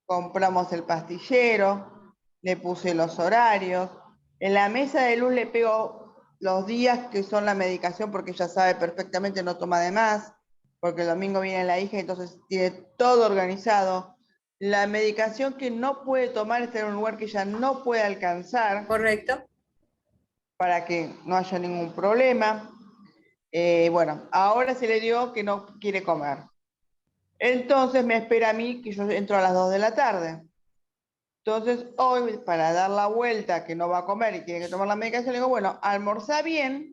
compramos el pastillero, le puse los horarios. En la mesa de luz le pego los días que son la medicación porque ella sabe perfectamente, no toma de más, porque el domingo viene la hija, entonces tiene todo organizado. La medicación que no puede tomar está en un lugar que ella no puede alcanzar Correcto. para que no haya ningún problema. Bueno, ahora se le dio que no quiere comer. Entonces me espera a mí que yo entro a las 2 de la tarde. Entonces hoy, para dar la vuelta, que no va a comer y tiene que tomar la medicación, le digo, bueno, almorzá bien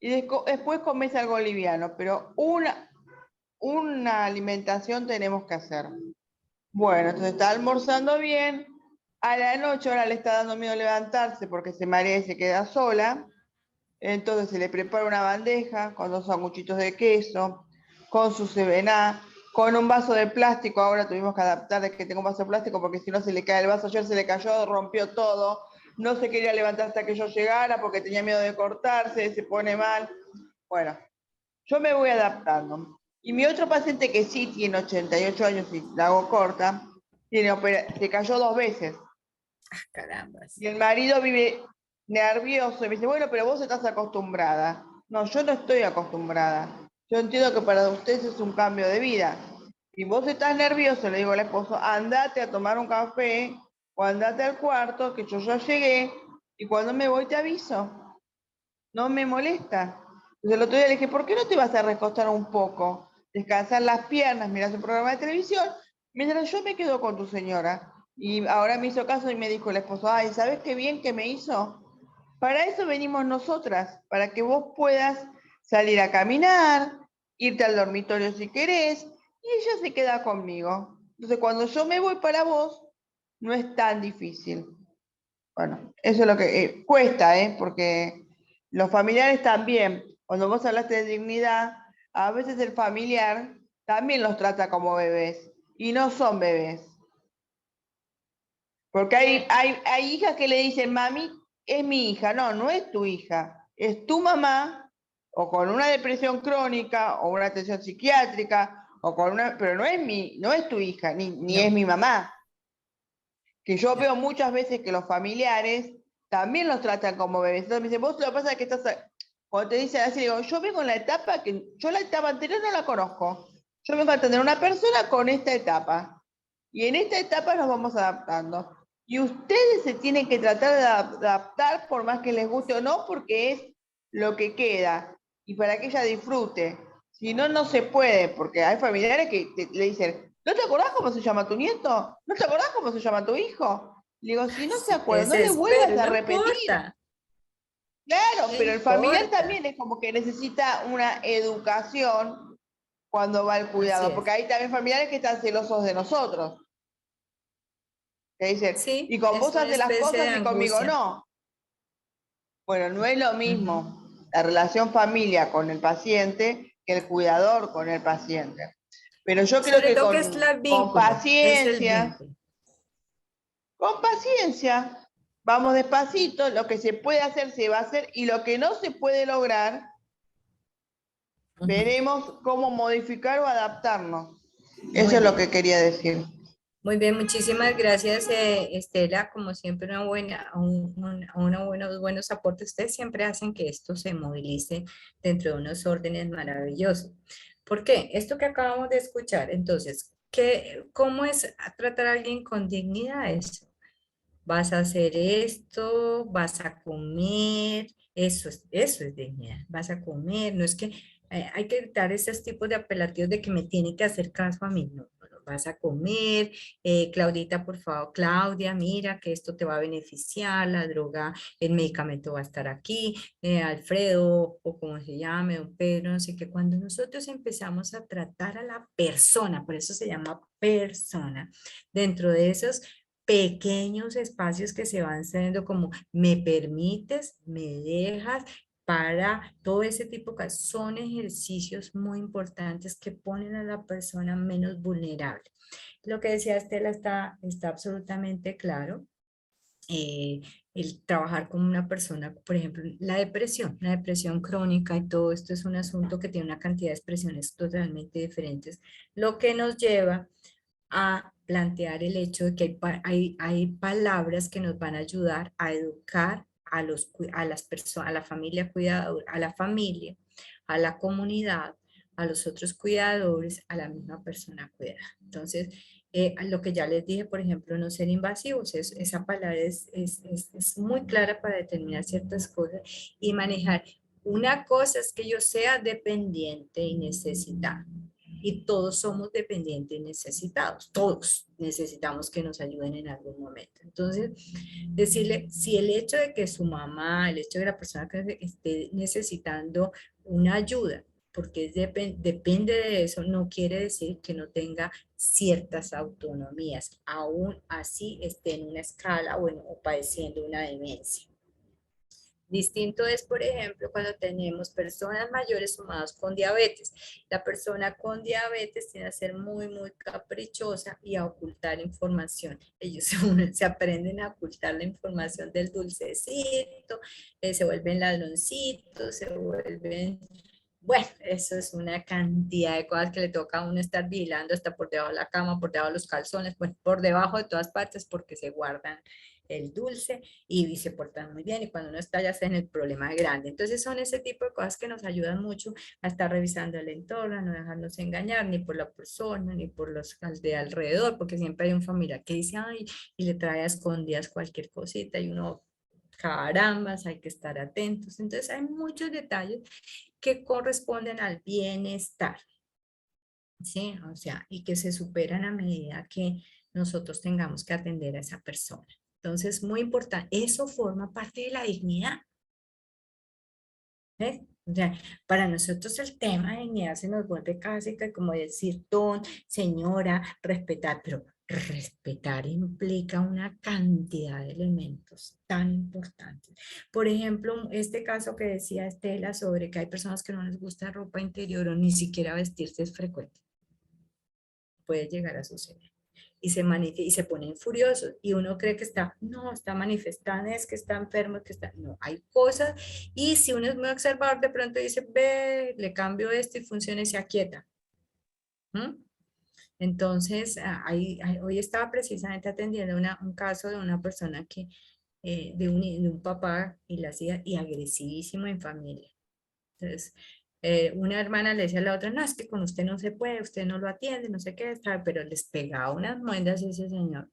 y después comes algo liviano, pero una alimentación tenemos que hacer. Bueno, entonces está almorzando bien. A la noche ahora le está dando miedo levantarse porque se marea y se queda sola. Entonces se le prepara una bandeja con 2 sanguchitos de queso, con su cebená, con un vaso de plástico. Ahora tuvimos que adaptar de que tengo un vaso de plástico porque si no se le cae el vaso. Ayer se le cayó, rompió todo. No se quería levantar hasta que yo llegara porque tenía miedo de cortarse, se pone mal. Bueno, yo me voy adaptando. Y mi otro paciente que sí tiene 88 años y la hago corta, se cayó 2 veces. Caramba. Y el marido vive nervioso y me dice, bueno, pero vos estás acostumbrada. No, yo no estoy acostumbrada. Yo entiendo que para ustedes es un cambio de vida. Si vos estás nervioso, le digo al esposo, andate a tomar un café o andate al cuarto, que yo ya llegué y cuando me voy te aviso. No me molesta. Entonces el otro día le dije, ¿por qué no te vas a recostar un poco? Descansar las piernas, miras un programa de televisión, mientras yo me quedo con tu señora. Y ahora me hizo caso y me dijo el esposo, ay, ¿sabes qué bien que me hizo? Para eso venimos nosotras, para que vos puedas salir a caminar, irte al dormitorio si querés, y ella se queda conmigo. Entonces cuando yo me voy para vos, no es tan difícil. Bueno, eso es lo que cuesta, porque los familiares también, cuando vos hablaste de dignidad, a veces el familiar también los trata como bebés, y no son bebés. Porque hay hijas que le dicen, mami, es mi hija. No, no es tu hija. Es tu mamá, o con una depresión crónica, o una atención psiquiátrica, pero no es tu hija, ni es mi mamá. Que yo veo muchas veces que los familiares también los tratan como bebés. Entonces me dicen, vos lo que pasa es que cuando te dicen así, digo, yo vengo en la etapa que, yo la etapa anterior no la conozco. Yo vengo a tener una persona con esta etapa. Y en esta etapa nos vamos adaptando. Y ustedes se tienen que tratar de adaptar por más que les guste o no, porque es lo que queda. Y para que ella disfrute. Si no, no se puede, porque hay familiares que le dicen, ¿no te acordás cómo se llama tu nieto? ¿No te acordás cómo se llama tu hijo? Le digo, si no se acuerda, no le vuelvas a no repetir. importa. Claro, No pero el familiar importa. también es como que necesita una educación cuando va al Así cuidado, es. porque hay también familiares que están celosos de nosotros. Que dicen, Sí, y con es vos una haces las especie de cosas y conmigo angustia. no. Bueno, no es lo mismo Ujú. la relación familia con el paciente que el cuidador con el paciente. Pero yo creo Sobre que todo que es el con vínculo, es el paciencia, vínculo. vamos despacito, lo que se puede hacer se va a hacer y lo que no se puede lograr, Ujú. veremos cómo modificar o adaptarnos. Eso Muy es lo bien. que quería decir. Muy bien, muchísimas gracias, Estela. Como siempre, unos buenos aportes. Ustedes siempre hacen que esto se movilice dentro de unos órdenes maravillosos. ¿Por qué? Esto que acabamos de escuchar, entonces, ¿cómo es tratar a alguien con dignidad? Vas a hacer esto, vas a comer, eso es dignidad, vas a comer, no es que hay que evitar esos tipos de apelativos de que me tiene que hacer caso a mí, no, vas a comer, Claudita, por favor, Claudia, mira que esto te va a beneficiar, la droga, el medicamento va a estar aquí, Alfredo, o como se llame, don Pedro, no sé qué, cuando nosotros empezamos a tratar a la persona, por eso se llama persona, dentro de esos pequeños espacios que se van siendo como me permites, me dejas, para todo ese tipo de cosas. Son ejercicios muy importantes que ponen a la persona menos vulnerable. Lo que decía Estela está absolutamente claro. eh, el trabajar con una persona, por ejemplo, la depresión crónica y todo esto es un asunto que tiene una cantidad de expresiones totalmente diferentes, lo que nos lleva a plantear el hecho de que hay palabras que nos van a ayudar a educar a las personas, a la familia cuidadora, a la familia, a la comunidad, a los otros cuidadores, a la misma persona cuidada. Entonces, lo que ya les dije, por ejemplo, no ser invasivos, esa palabra es muy clara para determinar ciertas cosas y manejar. Una cosa es que yo sea dependiente y necesitada. Y todos somos dependientes y necesitados. Todos necesitamos que nos ayuden en algún momento. Entonces, decirle, si el hecho de que su mamá, el hecho de la persona que esté necesitando una ayuda, porque depende de eso, no quiere decir que no tenga ciertas autonomías, aún así esté en una escala o padeciendo una demencia. Distinto es, por ejemplo, cuando tenemos personas mayores sumadas con diabetes. La persona con diabetes tiende a ser muy, muy caprichosa y a ocultar información. Ellos se aprenden a ocultar la información del dulcecito, se vuelven ladroncitos, se vuelven... Bueno, eso es una cantidad de cosas que le toca a uno estar vigilando hasta por debajo de la cama, por debajo de los calzones, pues por debajo de todas partes porque se guardan el dulce y se portan muy bien y cuando uno está ya está en el problema grande. Entonces son ese tipo de cosas que nos ayudan mucho a estar revisando el entorno, a no dejarnos engañar ni por la persona ni por los de alrededor, porque siempre hay un familiar que dice, ay, y le trae a escondidas cualquier cosita y uno, carambas, hay que estar atentos. Entonces hay muchos detalles que corresponden al bienestar, ¿sí? O sea, y que se superan a medida que nosotros tengamos que atender a esa persona. Entonces, muy importante, eso forma parte de la dignidad. ¿Ves? O sea, para nosotros el tema de dignidad se nos vuelve casi que como decir don, señora, respetar, pero respetar implica una cantidad de elementos tan importantes. Por ejemplo, este caso que decía Estela sobre que hay personas que no les gusta ropa interior o ni siquiera vestirse es frecuente. Puede llegar a suceder. y y se ponen furiosos y uno cree que no, está manifestando, es que está enfermo, que está, no, hay cosas y si uno es muy observador de pronto dice, ve, le cambio esto y funciona y se aquieta. ¿Mm? Entonces, hoy estaba precisamente atendiendo un caso de una persona que, de un papá y la hacía, y agresivísimo en familia. Entonces, una hermana le decía a la otra, no, es que con usted no se puede, usted no lo atiende, no sé qué, está, pero les pegaba unas muendas a ese señor.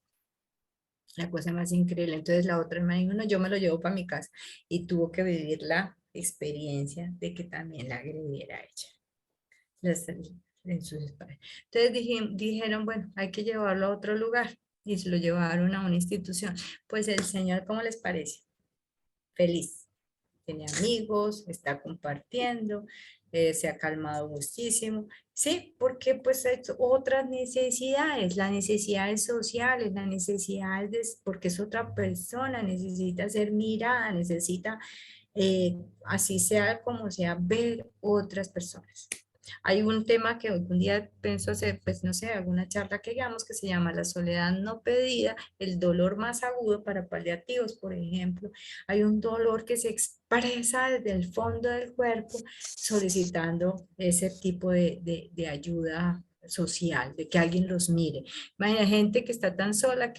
La cosa más increíble. Entonces la otra hermana dijo, no, yo me lo llevo para mi casa. Y tuvo que vivir la experiencia de que también la agrediera a ella. En sus espaldas. Entonces dijeron, bueno, hay que llevarlo a otro lugar. Y se lo llevaron a una institución. Pues el señor, ¿cómo les parece? Feliz. Tiene amigos, está compartiendo, se ha calmado muchísimo. Sí, porque pues hay otras necesidades, las necesidades sociales, las necesidades, porque es otra persona, necesita ser mirada, necesita, así sea como sea, ver otras personas. Hay un tema que algún día pienso hacer, pues no sé, alguna charla que hagamos que se llama la soledad no pedida, el dolor más agudo para paliativos, por ejemplo. Hay un dolor que se expresa desde el fondo del cuerpo solicitando ese tipo de ayuda social, de que alguien los mire. Imagina gente que está tan sola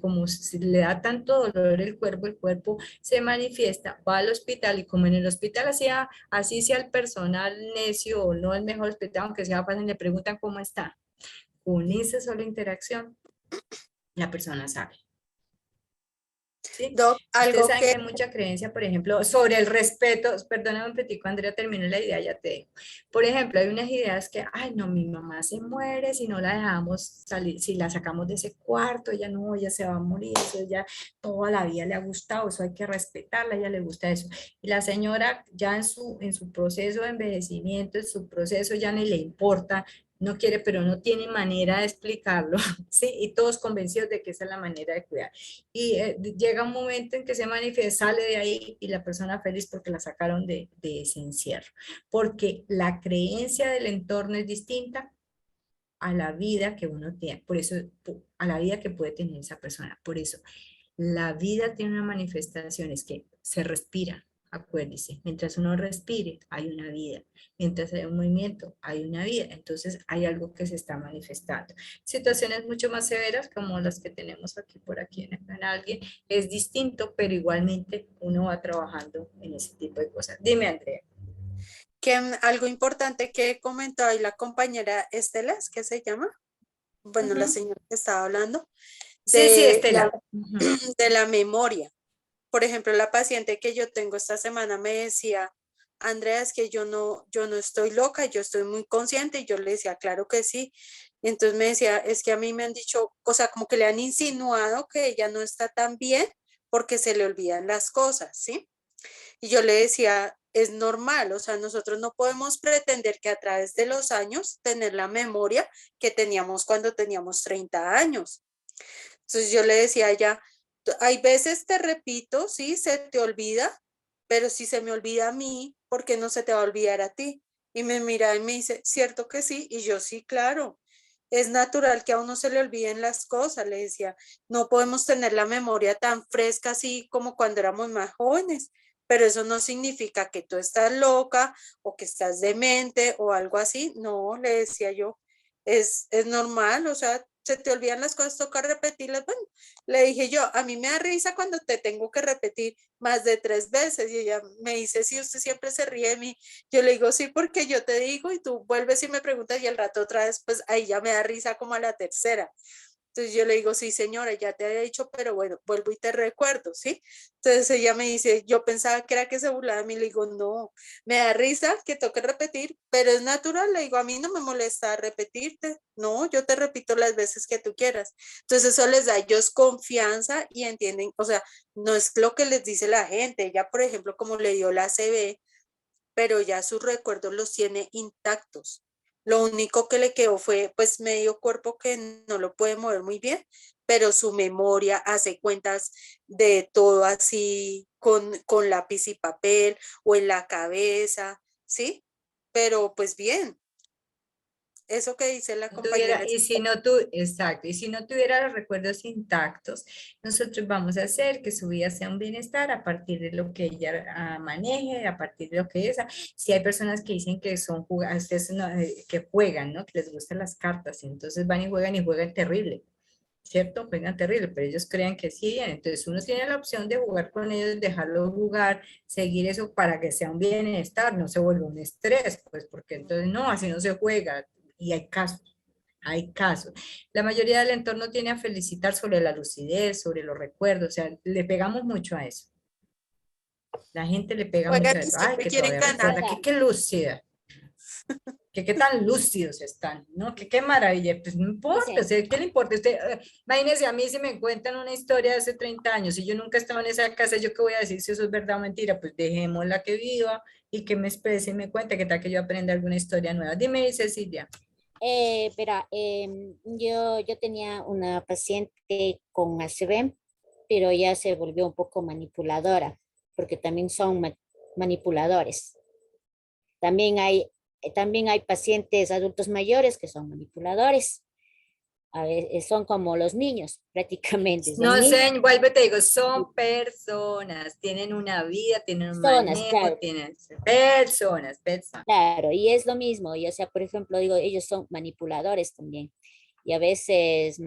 como se le da tanto dolor el cuerpo se manifiesta, va al hospital y como en el hospital así sea el personal necio o no el mejor hospital, aunque sea pasen, le preguntan cómo está. Con esa sola interacción, la persona sabe. ¿Sí? Doc, Ustedes algo saben que que hay mucha creencia, por ejemplo, sobre el respeto. Perdóname un petico, Andrea, termino la idea, ya te digo. Por ejemplo, hay unas ideas que, ay, no, mi mamá se muere si no la dejamos salir, si la sacamos de ese cuarto, ella no, ella se va a morir, eso ya toda la vida le ha gustado, eso hay que respetarla, a ella le gusta eso. Y la señora ya en su proceso de envejecimiento, en su proceso ya ni le importa, no quiere, pero no tiene manera de explicarlo, ¿sí? Y todos convencidos de que esa es la manera de cuidar. Y llega un momento en que se manifiesta, sale de ahí y la persona feliz porque la sacaron de ese encierro. Porque la creencia del entorno es distinta a la vida que uno tiene, por eso, a la vida que puede tener esa persona. Por eso, la vida tiene una manifestación, es que se respira, acuérdese, mientras uno respire, hay una vida, mientras hay un movimiento, hay una vida, entonces hay algo que se está manifestando. Situaciones mucho más severas como las que tenemos aquí por aquí en alguien, es distinto, pero igualmente uno va trabajando en ese tipo de cosas. Dime, Andrea. algo importante que comentó ahí la compañera Estela, ¿es que se llama? Bueno, la Ujú. señora que estaba hablando Sí, sí, de Estela. Ujú. de la memoria. Por ejemplo, la paciente que yo tengo esta semana me decía, Andrea, es que yo no estoy loca, yo estoy muy consciente. Y yo le decía, claro que sí. Y entonces me decía, es que a mí me han dicho, o sea, como que le han insinuado que ella no está tan bien porque se le olvidan las cosas, ¿sí? Y yo le decía, es normal, o sea, nosotros no podemos pretender que a través de los años tener la memoria que teníamos cuando teníamos 30 años. Entonces yo le decía a ella, hay veces te repito, sí, se te olvida, pero si se me olvida a mí, ¿por qué no se te va a olvidar a ti? Y me mira y me dice, ¿cierto que sí? Y yo sí, claro. Es natural que a uno se le olviden las cosas, le decía. No podemos tener la memoria tan fresca así como cuando éramos más jóvenes, pero eso no significa que tú estás loca o que estás demente o algo así. No, le decía yo, es normal, o sea, se te olvidan las cosas, toca repetirlas. Bueno, le dije yo, a mí me da risa cuando te tengo que repetir más de 3 veces y ella me dice, sí, usted siempre se ríe de mí. Yo le digo, sí, porque yo te digo y tú vuelves y me preguntas y al rato otra vez, pues ahí ya me da risa como a la tercera. Entonces yo le digo, sí, señora, ya te había dicho, pero bueno, vuelvo y te recuerdo, ¿sí? Entonces ella me dice, yo pensaba que era que se burlaba de mí, le digo, no, me da risa que toque repetir, pero es natural, le digo, a mí no me molesta repetirte, no, yo te repito las veces que tú quieras. Entonces eso les da a ellos confianza y entienden, o sea, no es lo que les dice la gente, ella, por ejemplo, como le dio la CB, pero ya sus recuerdos los tiene intactos. Lo único que le quedó fue pues medio cuerpo que no lo puede mover muy bien, pero su memoria hace cuentas de todo así con lápiz y papel o en la cabeza, ¿sí? Pero pues bien, eso que dice la tuviera, compañera. y si no exacto, y si no tuviera los recuerdos intactos, nosotros vamos a hacer que su vida sea un bienestar a partir de lo que ella maneje, a partir de lo que es. Si hay personas que dicen que son ustedes que juegan, ¿no? Que les gustan las cartas, y entonces van y juegan terrible. ¿Cierto? Juegan terrible, pero ellos creen que sí, entonces uno tiene la opción de jugar con ellos, dejarlos jugar, seguir eso para que sea un bienestar, no se vuelva un estrés, pues porque entonces no, así no se juega, y hay casos. Hay casos. La mayoría del entorno tiene a felicitar sobre la lucidez, sobre los recuerdos, o sea, le pegamos mucho a eso. La gente le pega mucho Juegan a y eso. Ay, siempre que quieren todavía ganar. recuerda, que qué lúcida, que qué tan lúcidos están, ¿no? Que qué maravilla, pues no importa, o sea, ¿qué le importa? Usted, imagínese a mí si me cuentan una historia de hace 30 años y yo nunca estaba en esa casa, ¿yo qué voy a decir si eso es verdad o mentira? Pues dejémosla que viva y que me exprese y me cuente, que tal que yo aprenda alguna historia nueva. Dime, Cecilia. Verá, yo tenía una paciente con ACV, pero ya se volvió un poco manipuladora, porque también son manipuladores. También hay pacientes adultos mayores que son manipuladores. A veces son como los niños, prácticamente. Son No niños, sé, vuelve, te digo, son personas, tienen una vida, tienen un personas, manejo, claro, tienen personas, personas. claro, y es lo mismo. Y o sea, por ejemplo, digo, ellos son manipuladores también. Y a veces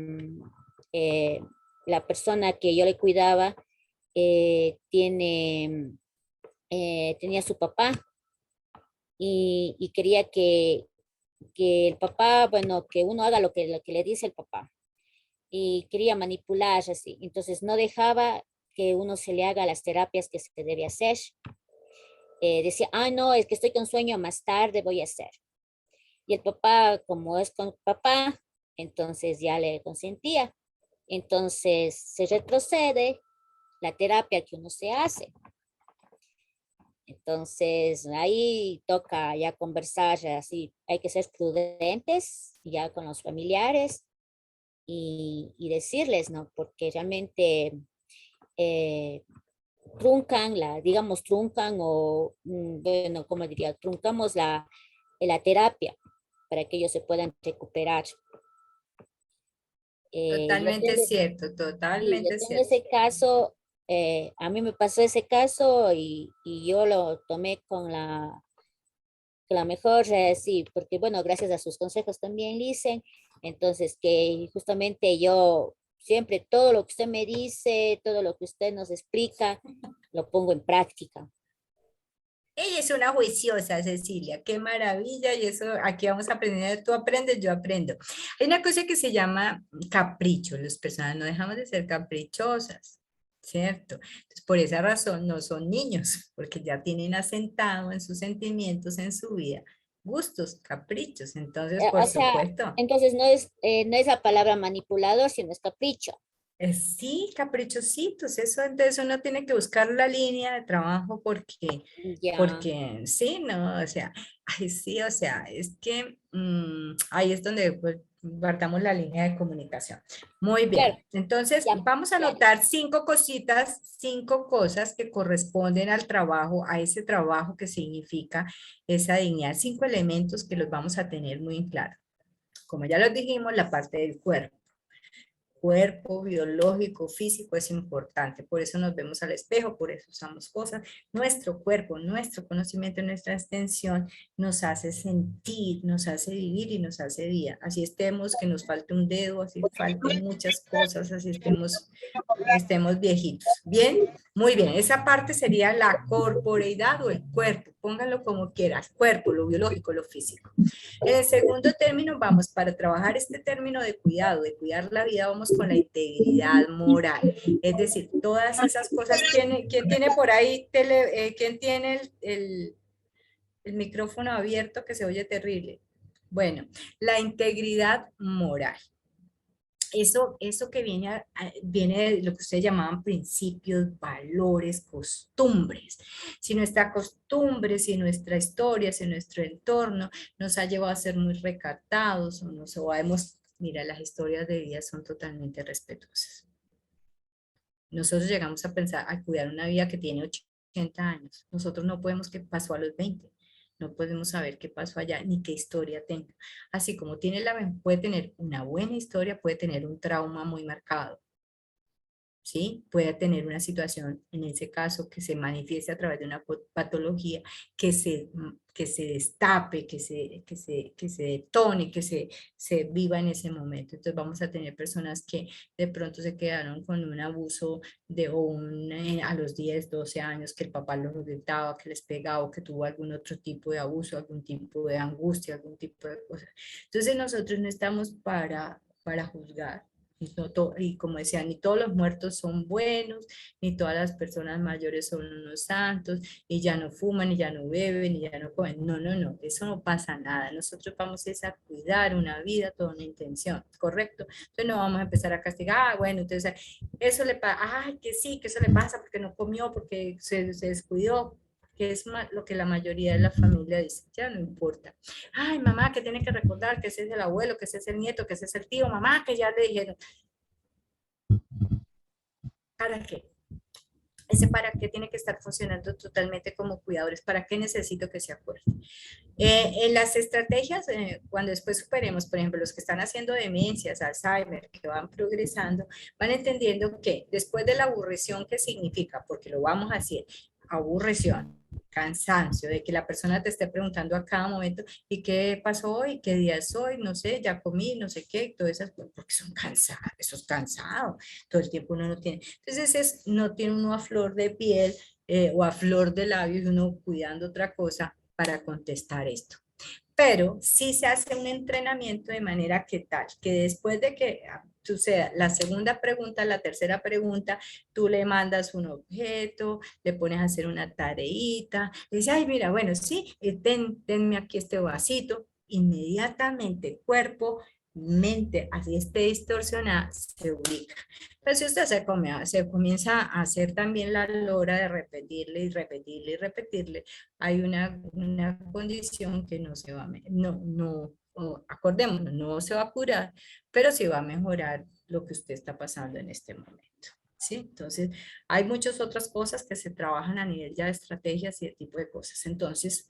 eh, la persona que yo le cuidaba tenía su papá y quería que el papá, bueno, que uno haga lo que le dice el papá. Y quería manipular así. Entonces no dejaba que uno se le haga las terapias que se debe hacer. Decía, no, es que estoy con sueño, más tarde voy a hacer. Y el papá, como es con papá, entonces ya le consentía. Entonces se retrocede la terapia que uno se hace. Entonces ahí toca ya conversar, así hay que ser prudentes ya con los familiares y decirles, ¿no? Porque realmente eh, truncan o, bueno, como diría, truncamos la terapia para que ellos se puedan recuperar. Yo Totalmente tengo, cierto, sí, yo totalmente tengo cierto. ese caso, a mí me pasó ese caso y yo lo tomé con la mejor, sí, porque bueno, gracias a sus consejos también, Licen, entonces que justamente yo siempre todo lo que usted me dice, todo lo que usted nos explica, lo pongo en práctica. Ella es una juiciosa, Cecilia, qué maravilla, y eso aquí vamos aprendiendo, tú aprendes, yo aprendo. Hay una cosa que se llama capricho, las personas no dejamos de ser caprichosas, ¿cierto? Entonces, por esa razón no son niños, porque ya tienen asentado en sus sentimientos, en su vida, gustos, caprichos, entonces, por O sea, supuesto. entonces no es la palabra manipulador, sino es capricho. Sí, caprichositos, eso entonces uno tiene que buscar la línea de trabajo Ya, porque sí, no, o sea, ay, sí, o sea, es que ahí es donde pues, guardamos la línea de comunicación. Muy claro, bien, entonces ya, vamos a ya. anotar 5 cositas, 5 cosas que corresponden al trabajo, a ese trabajo que significa esa dignidad, 5 elementos que los vamos a tener muy claro. Como ya los dijimos, la parte del cuerpo biológico, físico es importante. Por eso nos vemos al espejo, por eso usamos cosas. Nuestro cuerpo, nuestro conocimiento, nuestra extensión nos hace sentir, nos hace vivir y nos hace vida. Así estemos, que nos falte un dedo, así falten muchas cosas, así estemos viejitos. Bien, muy bien. Esa parte sería la corporeidad o el cuerpo. Pónganlo como quieras, cuerpo, lo biológico, lo físico. En el segundo término, vamos, para trabajar este término de cuidado, de cuidar la vida, vamos con la integridad moral. Es decir, todas esas cosas. ¿Quién tiene por ahí, quién tiene el micrófono abierto que se oye terrible? Bueno, la integridad moral. Eso que viene de lo que ustedes llamaban principios, valores, costumbres. Si nuestra costumbre, si nuestra historia, si nuestro entorno nos ha llevado a ser muy recatados o nos sabemos, mira, las historias de vida son totalmente respetuosas. Nosotros llegamos a pensar, a cuidar una vida que tiene 80 años. Nosotros no podemos que pasó a los 20. No podemos saber qué pasó allá ni qué historia tenga. Así como puede tener una buena historia, puede tener un trauma muy marcado. ¿Sí? Puede tener una situación, en ese caso, que se manifieste a través de una patología, que se destape, que se detone, se viva en ese momento. Entonces vamos a tener personas que de pronto se quedaron con un abuso a los 10, 12 años, que el papá los gritaba, que les pegaba, o que tuvo algún otro tipo de abuso, algún tipo de angustia, algún tipo de cosas. Entonces nosotros no estamos para juzgar. Y como decía, ni todos los muertos son buenos, ni todas las personas mayores son unos santos, y ya no fuman, y ya no beben, y ya no comen. No, no, no, eso no pasa nada. Nosotros vamos a cuidar una vida, toda una intención, ¿correcto? Entonces no vamos a empezar a castigar, bueno, entonces eso le pasa, ay, que sí, que eso le pasa porque no comió, porque se descuidó, que es lo que la mayoría de la familia dice, ya no importa. Ay, mamá, que tiene que recordar que ese es el abuelo, que ese es el nieto, que ese es el tío, mamá, que ya le dijeron. ¿Para qué? Ese para qué tiene que estar funcionando totalmente como cuidadores. ¿Para qué necesito que se acuerde? En las estrategias, cuando después superemos, por ejemplo, los que están haciendo demencias, Alzheimer, que van progresando, van entendiendo que después de la aburrición, ¿qué significa? Porque lo vamos a hacer, aburrición, cansancio, de que la persona te esté preguntando a cada momento, ¿y qué pasó hoy? ¿Qué día es hoy? No sé, ya comí, no sé qué, todas esas cosas, porque son cansados, eso es cansado, todo el tiempo uno no tiene. Entonces, no tiene uno a flor de piel o a flor de labios, uno cuidando otra cosa para contestar esto. Pero sí se hace un entrenamiento de manera que tal, que después de que suceda la segunda pregunta, la tercera pregunta, tú le mandas un objeto, le pones a hacer una tareita, le dices, ay, mira, bueno, sí, denme aquí este vasito, inmediatamente cuerpo, mente, así esté distorsionada, se ubica. Pero si usted se comienza a hacer también la lora de repetirle y repetirle y repetirle, hay una condición que no se va a, acordémonos, no se va a curar, pero sí va a mejorar lo que usted está pasando en este momento. ¿Sí? Entonces, hay muchas otras cosas que se trabajan a nivel ya de estrategias y de tipo de cosas. Entonces,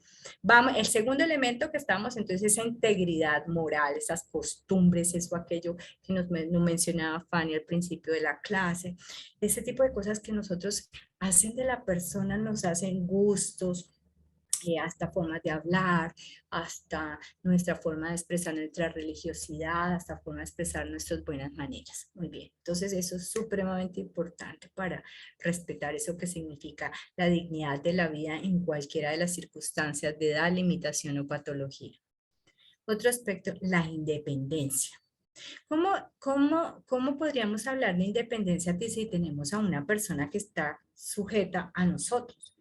el segundo elemento que estamos, entonces, esa integridad moral, esas costumbres, eso, aquello que nos mencionaba Fanny al principio de la clase, ese tipo de cosas que nosotros hacen de la persona, nos hacen gustos, hasta formas de hablar, hasta nuestra forma de expresar nuestra religiosidad, hasta forma de expresar nuestras buenas maneras. Muy bien, entonces eso es supremamente importante para respetar eso que significa la dignidad de la vida en cualquiera de las circunstancias de edad, limitación o patología. Otro aspecto, la independencia. ¿Cómo podríamos hablar de independencia si tenemos a una persona que está sujeta a nosotros?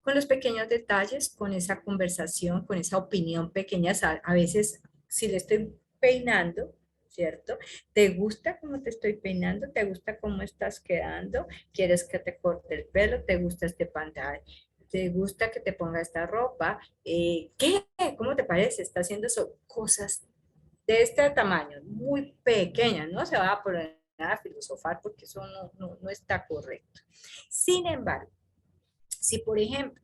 Con los pequeños detalles, con esa conversación, con esa opinión pequeña, a veces si le estoy peinando, ¿cierto? ¿Te gusta cómo te estoy peinando? ¿Te gusta cómo estás quedando? ¿Quieres que te corte el pelo? ¿Te gusta este pantalón? ¿Te gusta que te ponga esta ropa? ¿Qué? ¿Cómo te parece? Está haciendo eso, cosas de este tamaño, muy pequeñas, no se va a poner a filosofar porque eso no está correcto. Sin embargo, si, por ejemplo,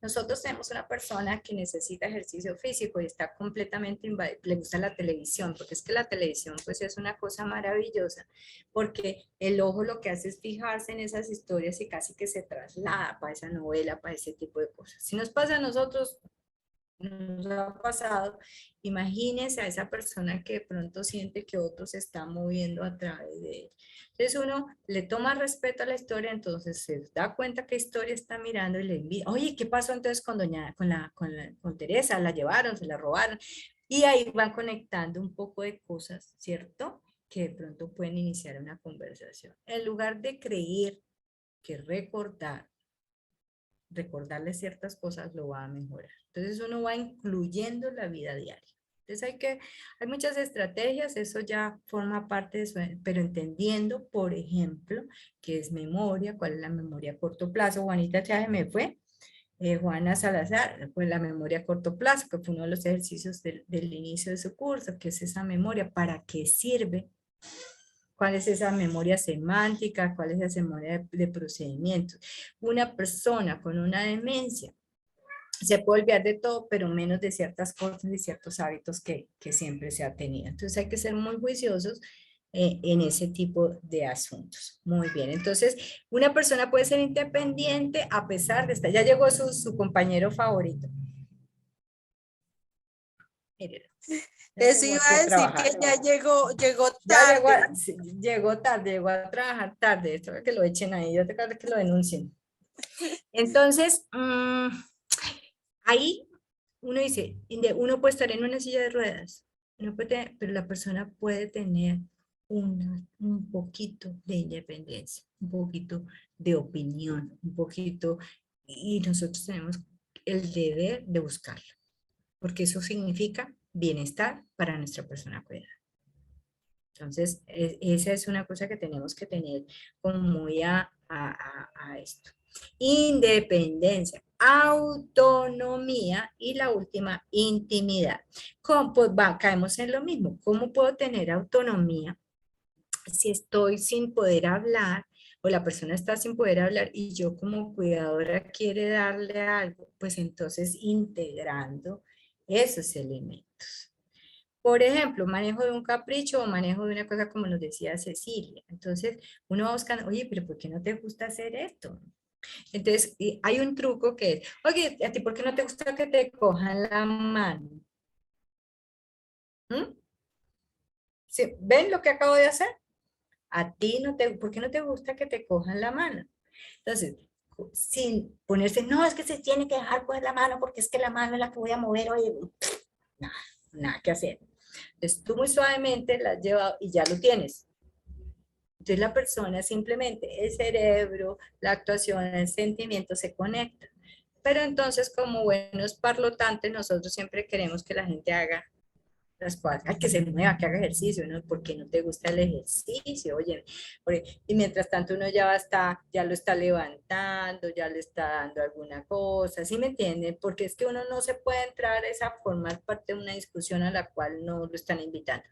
nosotros tenemos una persona que necesita ejercicio físico y está completamente le gusta la televisión, porque es que la televisión pues es una cosa maravillosa, porque el ojo lo que hace es fijarse en esas historias y casi que se traslada para esa novela, para ese tipo de cosas. Si nos pasa a nosotros, nos ha pasado, imagínense a esa persona que de pronto siente que otro se está moviendo a través de él. Entonces uno le toma respeto a la historia, entonces se da cuenta qué historia está mirando y le invita, oye, ¿qué pasó entonces con con Teresa? ¿La llevaron? ¿Se la robaron? Y ahí van conectando un poco de cosas, ¿cierto? Que de pronto pueden iniciar una conversación. En lugar de creer que recordarle ciertas cosas lo va a mejorar. Entonces uno va incluyendo la vida diaria. Entonces hay muchas estrategias, eso ya forma parte de eso, pero entendiendo, por ejemplo, qué es memoria, cuál es la memoria a corto plazo. Juanita ya se me fue. Juana Salazar, pues la memoria a corto plazo, que fue uno de los ejercicios del inicio de su curso, que es esa memoria, ¿para qué sirve? ¿Cuál es esa memoria semántica? ¿Cuál es esa memoria de procedimientos? Una persona con una demencia se puede olvidar de todo, pero menos de ciertas cosas y ciertos hábitos que siempre se ha tenido. Entonces hay que ser muy juiciosos en ese tipo de asuntos. Muy bien, entonces una persona puede ser independiente a pesar de estar, ya llegó su compañero favorito. Mírelo, ya Eso llegó iba aquí a a decir trabajar. que ya llegó Ya llegó, tarde. sí, llegó tarde, llegó a trabajar tarde, esto que lo echen ahí, yo te acuerdo que lo denuncien. Entonces, ahí uno dice, uno puede estar en una silla de ruedas, pero la persona puede tener un poquito de independencia, un poquito de opinión, un poquito, y nosotros tenemos el deber de buscarlo, porque eso significa bienestar para nuestra persona cuidada. Entonces, esa es una cosa que tenemos que tener como muy a esto. Independencia, autonomía y la última, intimidad. Pues caemos en lo mismo. ¿Cómo puedo tener autonomía si estoy sin poder hablar o la persona está sin poder hablar y yo como cuidadora quiere darle algo? Pues entonces integrando esos elementos. Por ejemplo, manejo de un capricho o manejo de una cosa como nos decía Cecilia. Entonces, uno va buscando, oye, pero ¿por qué no te gusta hacer esto? Entonces, hay un truco que es, oye, ¿a ti por qué no te gusta que te cojan la mano? ¿Mm? ¿Sí? ¿Ven lo que acabo de hacer? A ti no te, ¿por qué no te gusta que te cojan la mano? Entonces, sin ponerse, no, es que se tiene que dejar coger la mano porque es que la mano es la que voy a mover, oye, nada, nada que hacer. Entonces, tú muy suavemente la has llevado y ya lo tienes. Entonces la persona simplemente, el cerebro, la actuación, el sentimiento se conectan. Pero entonces como buenos parlotantes nosotros siempre queremos que la gente haga las cosas, ay, que se mueva, que haga ejercicio, ¿no? Porque no te gusta el ejercicio, oye. Y mientras tanto uno ya lo está levantando, ya le está dando alguna cosa, ¿sí me entienden? Porque es que uno no se puede entrar a esa formar parte de una discusión a la cual no lo están invitando.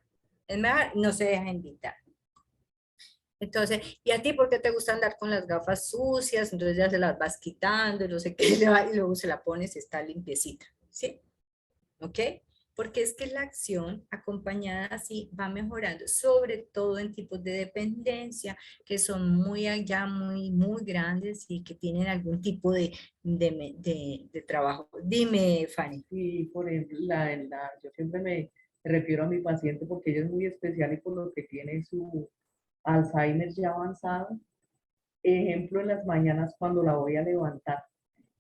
Es mejor, no se deja invitar. Entonces, ¿y a ti por qué te gusta andar con las gafas sucias? Entonces ya se las vas quitando y no sé qué, y luego se la pones y está limpiecita, ¿sí? ¿Ok? Porque es que la acción acompañada así va mejorando, sobre todo en tipos de dependencia que son muy allá, muy grandes y que tienen algún tipo de trabajo. Dime, Fanny. Y por ejemplo, yo siempre me refiero a mi paciente porque ella es muy especial y por lo que tiene su Alzheimer ya avanzado. Ejemplo, en las mañanas cuando la voy a levantar,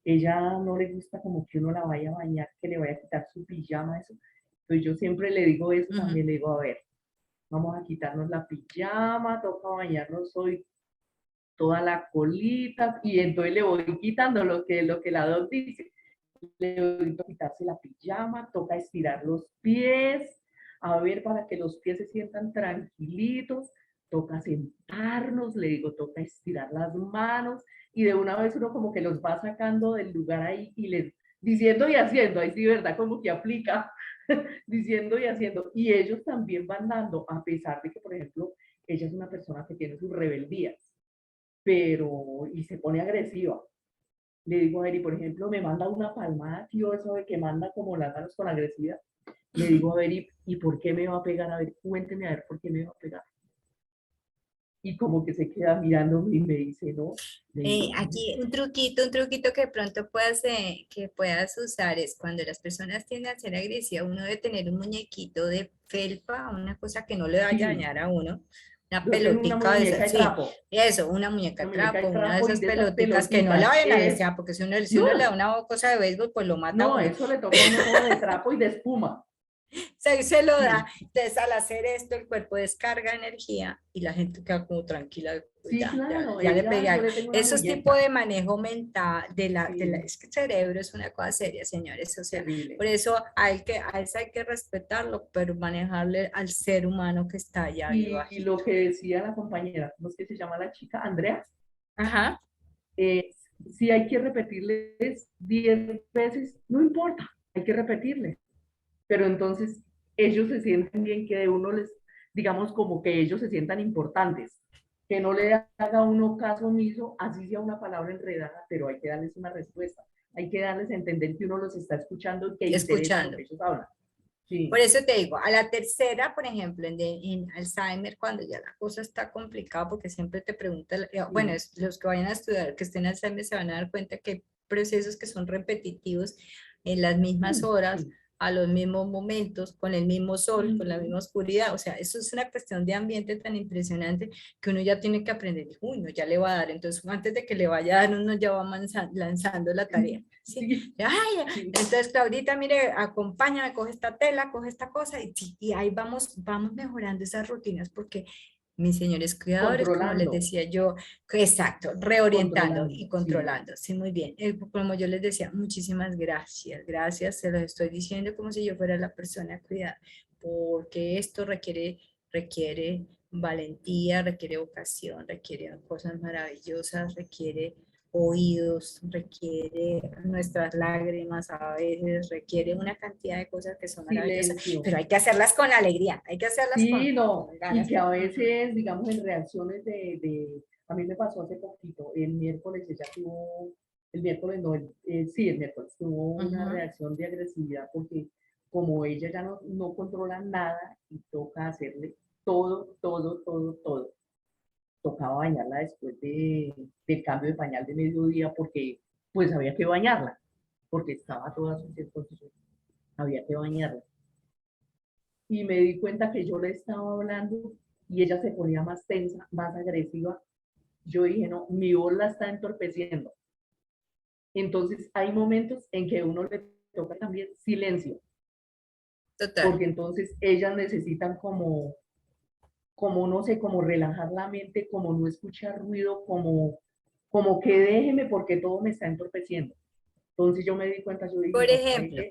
ella no le gusta como que uno la vaya a bañar, que le vaya a quitar su pijama, eso. Entonces yo siempre le digo eso, también le digo, a ver, vamos a quitarnos la pijama, toca bañarnos hoy toda la colita, y entonces le voy quitando lo que la doc dice. Le voy a quitarse la pijama, toca estirar los pies, a ver, para que los pies se sientan tranquilitos, toca sentarnos, le digo, toca estirar las manos, y de una vez uno como que los va sacando del lugar ahí y les diciendo y haciendo, ahí sí, ¿verdad? Como que aplica, diciendo y haciendo, y ellos también van dando, a pesar de que, por ejemplo, ella es una persona que tiene sus rebeldías, pero, y se pone agresiva. Le digo a Eri, por ejemplo, me manda una palmada, tío, eso de que manda como las manos con agresividad. Le digo a Eri, ¿y por qué me va a pegar? A ver, cuénteme a ver por qué me va a pegar. Y como que se queda mirándome y me dice, no. Aquí un truquito que de pronto que puedas usar es cuando las personas tienden a ser agresivas, uno debe tener un muñequito de felpa, una cosa que no le vaya a Sí, dañar a uno, una yo tengo una pelotica de muñeca esas, de sí, trapo, eso, una muñeca una de muñeca de trapo, una de trapo y esas de esas peloticas que no la pelotitas. vayan a agresivar, porque si uno le da No, una cosa de béisbol, pues lo mata a no, uno. eso le toca a uno de trapo y de espuma. Se lo da. Sí, Entonces, al hacer esto, el cuerpo descarga energía y la gente queda como tranquila. Pues sí, claro, ya le ella, pegué yo algo. le tengo una Esos tipos muñeca. de manejo mental, Sí, es que el cerebro es una cosa seria, señores. O sea, terrible. por eso a eso hay que respetarlo, pero manejarle al ser humano que está allá arriba. Y lo que decía la compañera, ¿cómo es que se llama la chica? Andrea. Ajá. eh, si hay que repetirles 10 veces, no importa, hay que repetirles. Pero entonces ellos se sienten bien que de uno les, digamos, como que ellos se sientan importantes, que no le haga uno caso omiso, así sea una palabra enredada, pero hay que darles una respuesta. Hay que darles a entender que uno los está escuchando y que interesa Escuchando. lo que ellos hablan. Sí. Por eso te digo, a la tercera, por ejemplo, en Alzheimer, cuando ya la cosa está complicada, porque siempre te preguntan, bueno, los que vayan a estudiar, que estén en Alzheimer, se van a dar cuenta que hay procesos que son repetitivos en las mismas horas, a los mismos momentos, con el mismo sol, con la misma oscuridad. O sea, eso es una cuestión de ambiente tan impresionante que uno ya tiene que aprender. Uy, no, ya le va a dar. Entonces, antes de que le vaya a dar, uno ya va lanzando la tarea. ¿Sí? Ay, entonces, Claudita, mire, acompáñame, coge esta tela, coge esta cosa, y ahí vamos mejorando esas rutinas, porque mis señores cuidadores, como les decía yo, exacto, reorientando y controlando. Sí, muy bien. Como yo les decía, muchísimas gracias, gracias, se los estoy diciendo como si yo fuera la persona cuidada, porque esto requiere valentía, requiere vocación, requiere cosas maravillosas, requiere oídos, requiere nuestras lágrimas a veces, requiere una cantidad de cosas que son maravillosas, pero hay que hacerlas con alegría, hay que hacerlas con ganas. Y que a veces, digamos, en reacciones a mí me pasó hace poquito, el miércoles ella tuvo, el miércoles no, sí, el miércoles tuvo una reacción de agresividad porque como ella ya no controla nada y toca hacerle todo, tocaba bañarla después del cambio de pañal de mediodía porque pues había que bañarla, porque estaba toda sucia, entonces había que bañarla. Y me di cuenta que yo le estaba hablando y ella se ponía más tensa, más agresiva. Yo dije, no, mi voz la está entorpeciendo. Entonces hay momentos en que uno le toca también silencio. Total. Porque entonces ellas necesitan como no sé, como relajar la mente, como no escuchar ruido, como que déjeme porque todo me está entorpeciendo. Entonces yo me di cuenta, yo dije, Por no, ejemplo,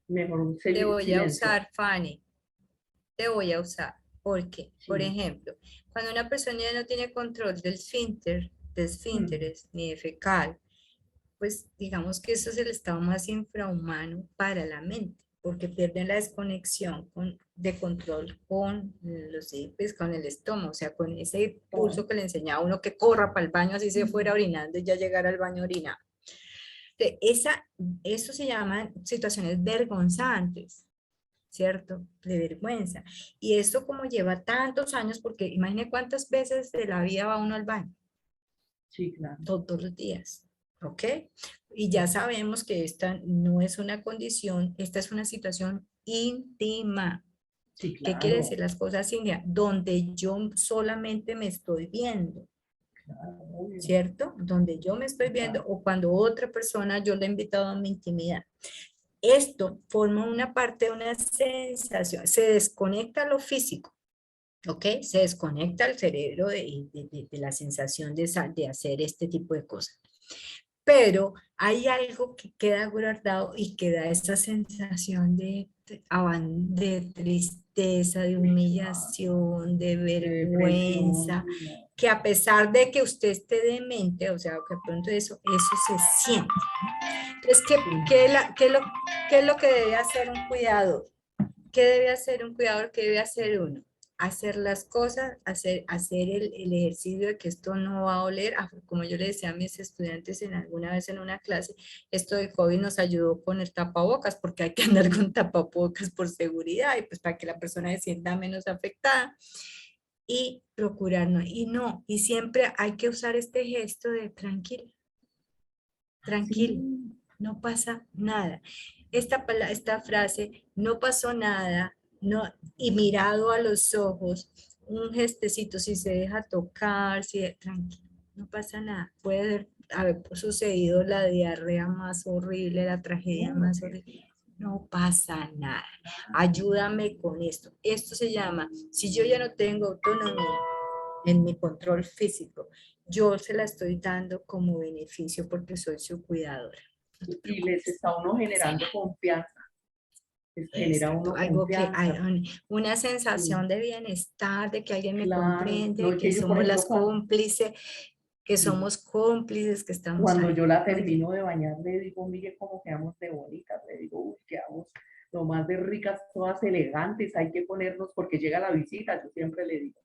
mejor te voy a silencio. usar, Fanny, te voy a usar. ¿Por qué? Sí. Por ejemplo, cuando una persona ya no tiene control del esfínter, de esfínteres, ni de fecal, pues digamos que eso es el estado más infrahumano para la mente, porque pierden la desconexión de control con pues, con el estómago, o sea, con ese pulso que le enseñaba a uno que corra para el baño así se fuera orinando y ya llegara al baño orinado. Eso se llaman situaciones vergonzantes, ¿cierto? De vergüenza. Y esto como lleva tantos años, porque imagine cuántas veces de la vida va uno al baño. Sí, claro. Todos los días, ¿ok? Y ya sabemos que esta no es una condición, esta es una situación íntima. Sí, claro. ¿Qué quiere decir las cosas íntimas? Donde yo solamente me estoy viendo. Claro, ¿cierto? Donde yo me estoy viendo o cuando otra persona yo le he invitado a mi intimidad. Esto forma una parte de una sensación, se desconecta lo físico, ¿ok? Se desconecta el cerebro de la sensación de hacer este tipo de cosas. Pero hay algo que queda guardado y que da esa sensación de tristeza, de humillación, de vergüenza, que a pesar de que usted esté demente, o sea, que pronto eso se siente. Entonces, ¿qué es lo que debe hacer un cuidador? ¿Qué debe hacer un cuidador? ¿Qué debe hacer uno? Hacer las cosas, hacer el ejercicio de que esto no va a oler. Como yo le decía a mis estudiantes alguna vez en una clase, esto de COVID nos ayudó con el tapabocas, porque hay que andar con tapabocas por seguridad y pues para que la persona se sienta menos afectada. Y procurar y siempre hay que usar este gesto de tranquilo, tranquilo, no pasa nada. Esta frase, no pasó nada, no, y mirado a los ojos, un gestecito, si se deja tocar, tranquilo, no pasa nada. Puede haber sucedido la diarrea más horrible, la tragedia más horrible. No pasa nada. Ayúdame con esto. Esto se llama, si yo ya no tengo autonomía en mi control físico, yo se la estoy dando como beneficio porque soy su cuidadora. Y les está uno generando confianza. Genera uno algo que hay confianza. una sensación de bienestar, de que alguien me comprende, no, que yo, somos por ejemplo, las cómplices, que somos cómplices, que estamos cuando ahí. yo la termino de bañar, le digo, mire cómo quedamos de bonitas, le digo, uy, quedamos lo más de ricas, todas elegantes, hay que ponernos porque llega la visita, yo siempre le digo.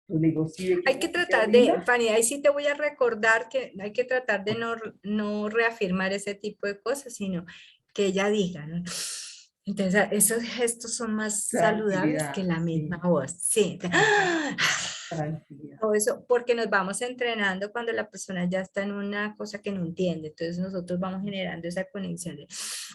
Yo le digo, sí, ¿de qué Hay que música tratar de, linda? Fanny, ahí sí te voy a recordar que hay que tratar de no reafirmar ese tipo de cosas, sino que ella diga, ¿no? Entonces, esos gestos son más saludables que Tranquilidad, la sí. misma voz. Sí. Ujú. Tranquilidad. Todo eso, porque nos vamos entrenando cuando la persona ya está en una cosa que no entiende. Entonces nosotros vamos generando esa conexión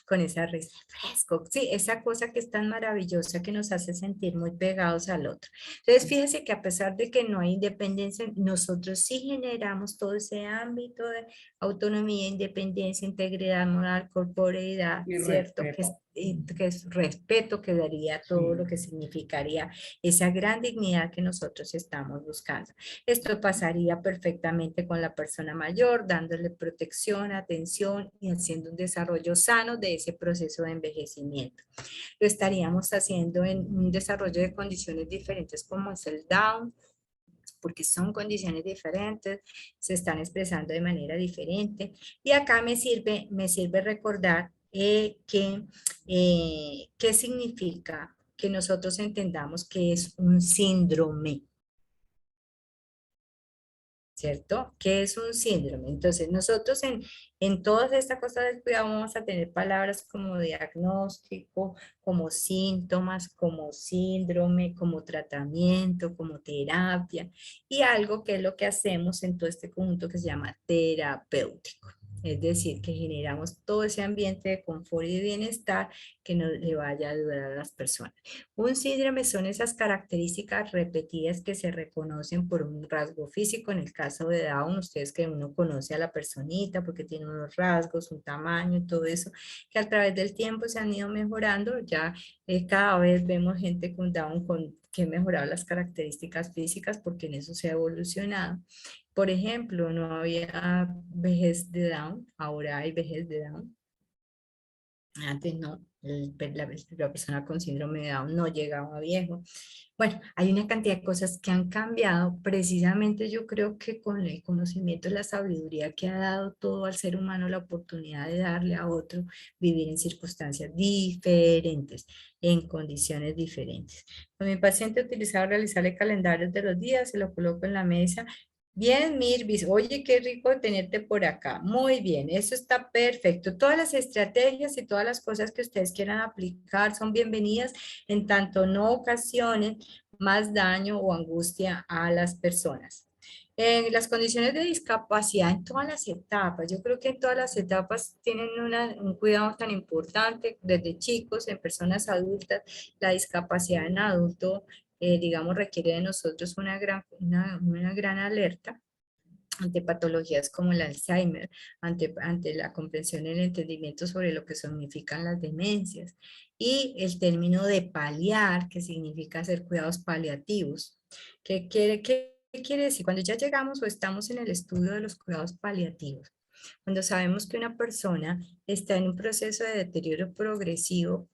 con esa risa fresco. Sí, esa cosa que es tan maravillosa que nos hace sentir muy pegados al otro. Entonces fíjese que a pesar de que no hay independencia, nosotros sí generamos todo ese ámbito de autonomía, independencia, integridad moral, corporeidad, Y ¿cierto? respeto. Que es respeto, que daría todo lo Sí. que significaría esa gran dignidad que nosotros estamos buscando. Esto pasaría perfectamente con la persona mayor, dándole protección, atención y haciendo un desarrollo sano de ese proceso de envejecimiento. Lo estaríamos haciendo en un desarrollo de condiciones diferentes como es el Down, porque son condiciones diferentes, se están expresando de manera diferente. Y acá me sirve recordar qué significa que nosotros entendamos que es un síndrome. ¿Cierto? ¿Qué es un síndrome? Entonces, nosotros en todas estas cosas del cuidado vamos a tener palabras como diagnóstico, como síntomas, como síndrome, como tratamiento, como terapia, y algo que es lo que hacemos en todo este conjunto que se llama terapéutico. Es decir, que generamos todo ese ambiente de confort y de bienestar que nos le vaya a ayudar a las personas. Un síndrome son esas características repetidas que se reconocen por un rasgo físico. En el caso de Down, ustedes que uno conoce a la personita porque tiene unos rasgos, un tamaño y todo eso, que a través del tiempo se han ido mejorando. Ya cada vez vemos gente con Down que ha mejorado las características físicas porque en eso se ha evolucionado. Por ejemplo, no había vejez de Down, ahora hay vejez de Down. Antes no, la persona con síndrome de Down no llegaba a viejo. Bueno, hay una cantidad de cosas que han cambiado. Precisamente yo creo que con el conocimiento, la sabiduría que ha dado todo al ser humano la oportunidad de darle a otro vivir en circunstancias diferentes, en condiciones diferentes. Cuando mi paciente utilizaba realizarle calendarios de los días, se lo coloco en la mesa. Bien, Mirvis, oye, qué rico tenerte por acá. Muy bien, eso está perfecto. Todas las estrategias y todas las cosas que ustedes quieran aplicar son bienvenidas en tanto no ocasionen más daño o angustia a las personas. En las condiciones de discapacidad en todas las etapas, yo creo que en todas las etapas tienen un cuidado tan importante, desde chicos, en personas adultas, la discapacidad en adulto digamos, requiere de nosotros una gran alerta ante patologías como el Alzheimer, ante la comprensión y el entendimiento sobre lo que significan las demencias. Y el término de paliar, que significa hacer cuidados paliativos. ¿Qué quiere decir? Cuando ya llegamos o estamos en el estudio de los cuidados paliativos, cuando sabemos que una persona está en un proceso de deterioro progresivo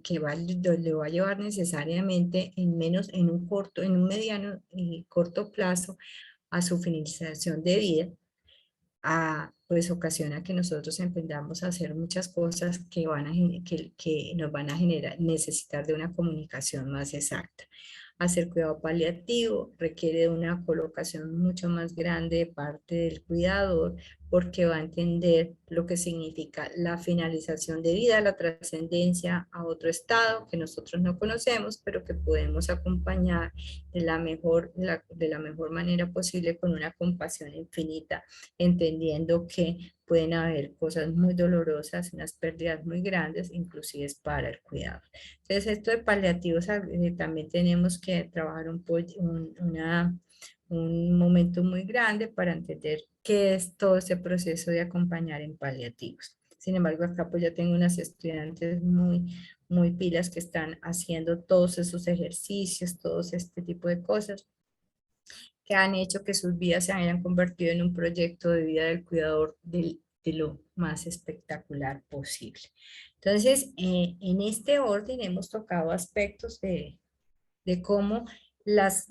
que le va a llevar necesariamente en un corto, en un mediano y corto plazo a su finalización de vida, pues ocasiona que nosotros emprendamos a hacer muchas cosas que nos van a generar, necesitar de una comunicación más exacta. Hacer cuidado paliativo requiere de una colocación mucho más grande de parte del cuidador porque va a entender lo que significa la finalización de vida, la trascendencia a otro estado que nosotros no conocemos, pero que podemos acompañar de la mejor manera posible con una compasión infinita, entendiendo que pueden haber cosas muy dolorosas, unas pérdidas muy grandes, inclusive para el cuidado. Entonces, esto de paliativos también tenemos que trabajar un momento muy grande para entender qué es todo ese proceso de acompañar en paliativos. Sin embargo, acá pues ya tengo unas estudiantes muy pilas que están haciendo todos esos ejercicios, todos este tipo de cosas que han hecho que sus vidas se hayan convertido en un proyecto de vida del cuidador de lo más espectacular posible. Entonces, en este orden hemos tocado aspectos de cómo los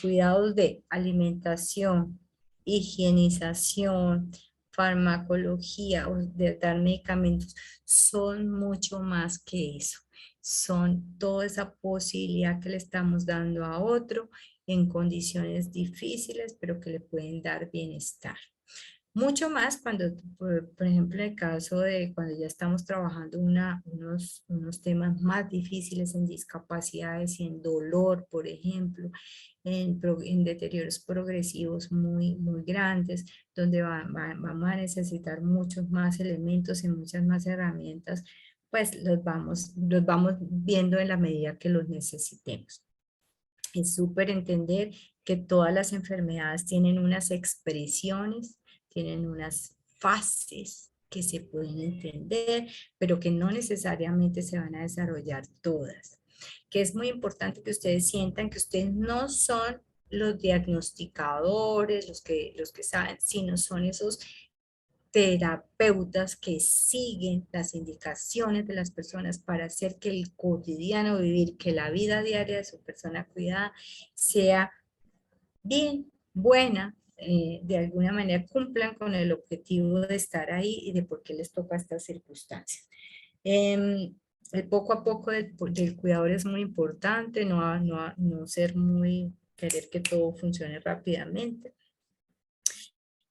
cuidados de alimentación, higienización, farmacología o de dar medicamentos son mucho más que eso. Son toda esa posibilidad que le estamos dando a otro en condiciones difíciles, pero que le pueden dar bienestar. Mucho más cuando, por ejemplo, en el caso de cuando ya estamos trabajando unos temas más difíciles en discapacidades y en dolor, por ejemplo, en deterioros progresivos muy grandes, donde vamos a necesitar muchos más elementos y muchas más herramientas, pues los vamos viendo en la medida que los necesitemos. Es súper entender que todas las enfermedades tienen unas expresiones, tienen unas fases que se pueden entender, pero que no necesariamente se van a desarrollar todas. Que es muy importante que ustedes sientan que ustedes no son los diagnosticadores, los que saben, sino son esos terapeutas que siguen las indicaciones de las personas para hacer que el cotidiano vivir, que la vida diaria de su persona cuidada sea bien, buena, de alguna manera cumplan con el objetivo de estar ahí y de por qué les toca estas circunstancias. El poco a poco del cuidador es muy importante, no ser muy, querer que todo funcione rápidamente.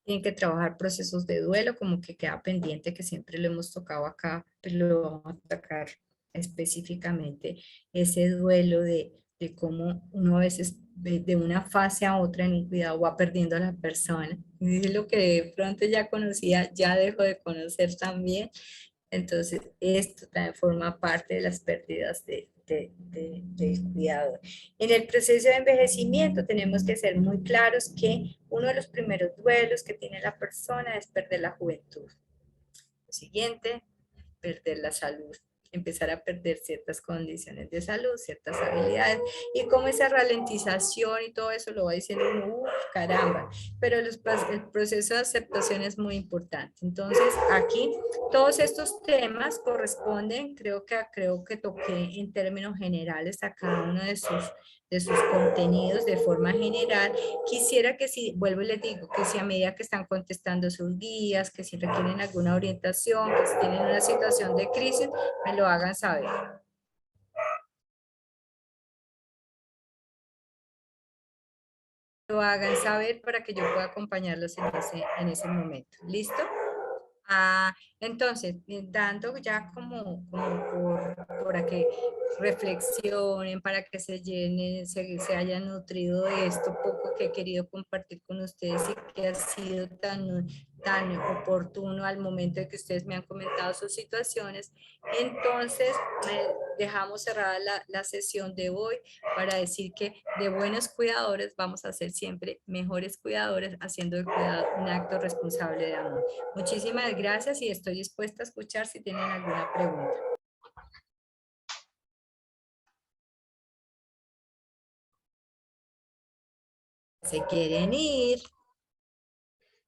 Tienen que trabajar procesos de duelo, como que queda pendiente, que siempre lo hemos tocado acá, pero lo vamos a tocar específicamente, ese duelo de cómo uno a veces de una fase a otra en un cuidado va perdiendo a la persona. Y lo que de pronto ya conocía, ya dejo de conocer también. Entonces, esto también forma parte de las pérdidas del cuidador. En el proceso de envejecimiento tenemos que ser muy claros que uno de los primeros duelos que tiene la persona es perder la juventud. Lo siguiente, perder la salud, empezar a perder ciertas condiciones de salud, ciertas habilidades, y como esa ralentización y todo eso lo va diciendo uno, caramba, pero el proceso de aceptación es muy importante. Entonces, aquí todos estos temas corresponden, creo que toqué en términos generales a cada uno de sus contenidos de forma general. Quisiera que si, vuelvo y les digo, que si a medida que están contestando sus guías, que si requieren alguna orientación, que si tienen una situación de crisis, me lo hagan saber. Lo hagan saber para que yo pueda acompañarlos en ese momento. ¿Listo? Entonces, dando ya para que reflexionen, para que se llenen, se hayan nutrido de esto poco que he querido compartir con ustedes y que ha sido tan oportuno al momento de que ustedes me han comentado sus situaciones. Entonces, dejamos cerrada la sesión de hoy para decir que de buenos cuidadores vamos a ser siempre mejores cuidadores, haciendo el cuidado un acto responsable de amor. Muchísimas gracias y estoy dispuesta a escuchar si tienen alguna pregunta. ¿Se quieren ir?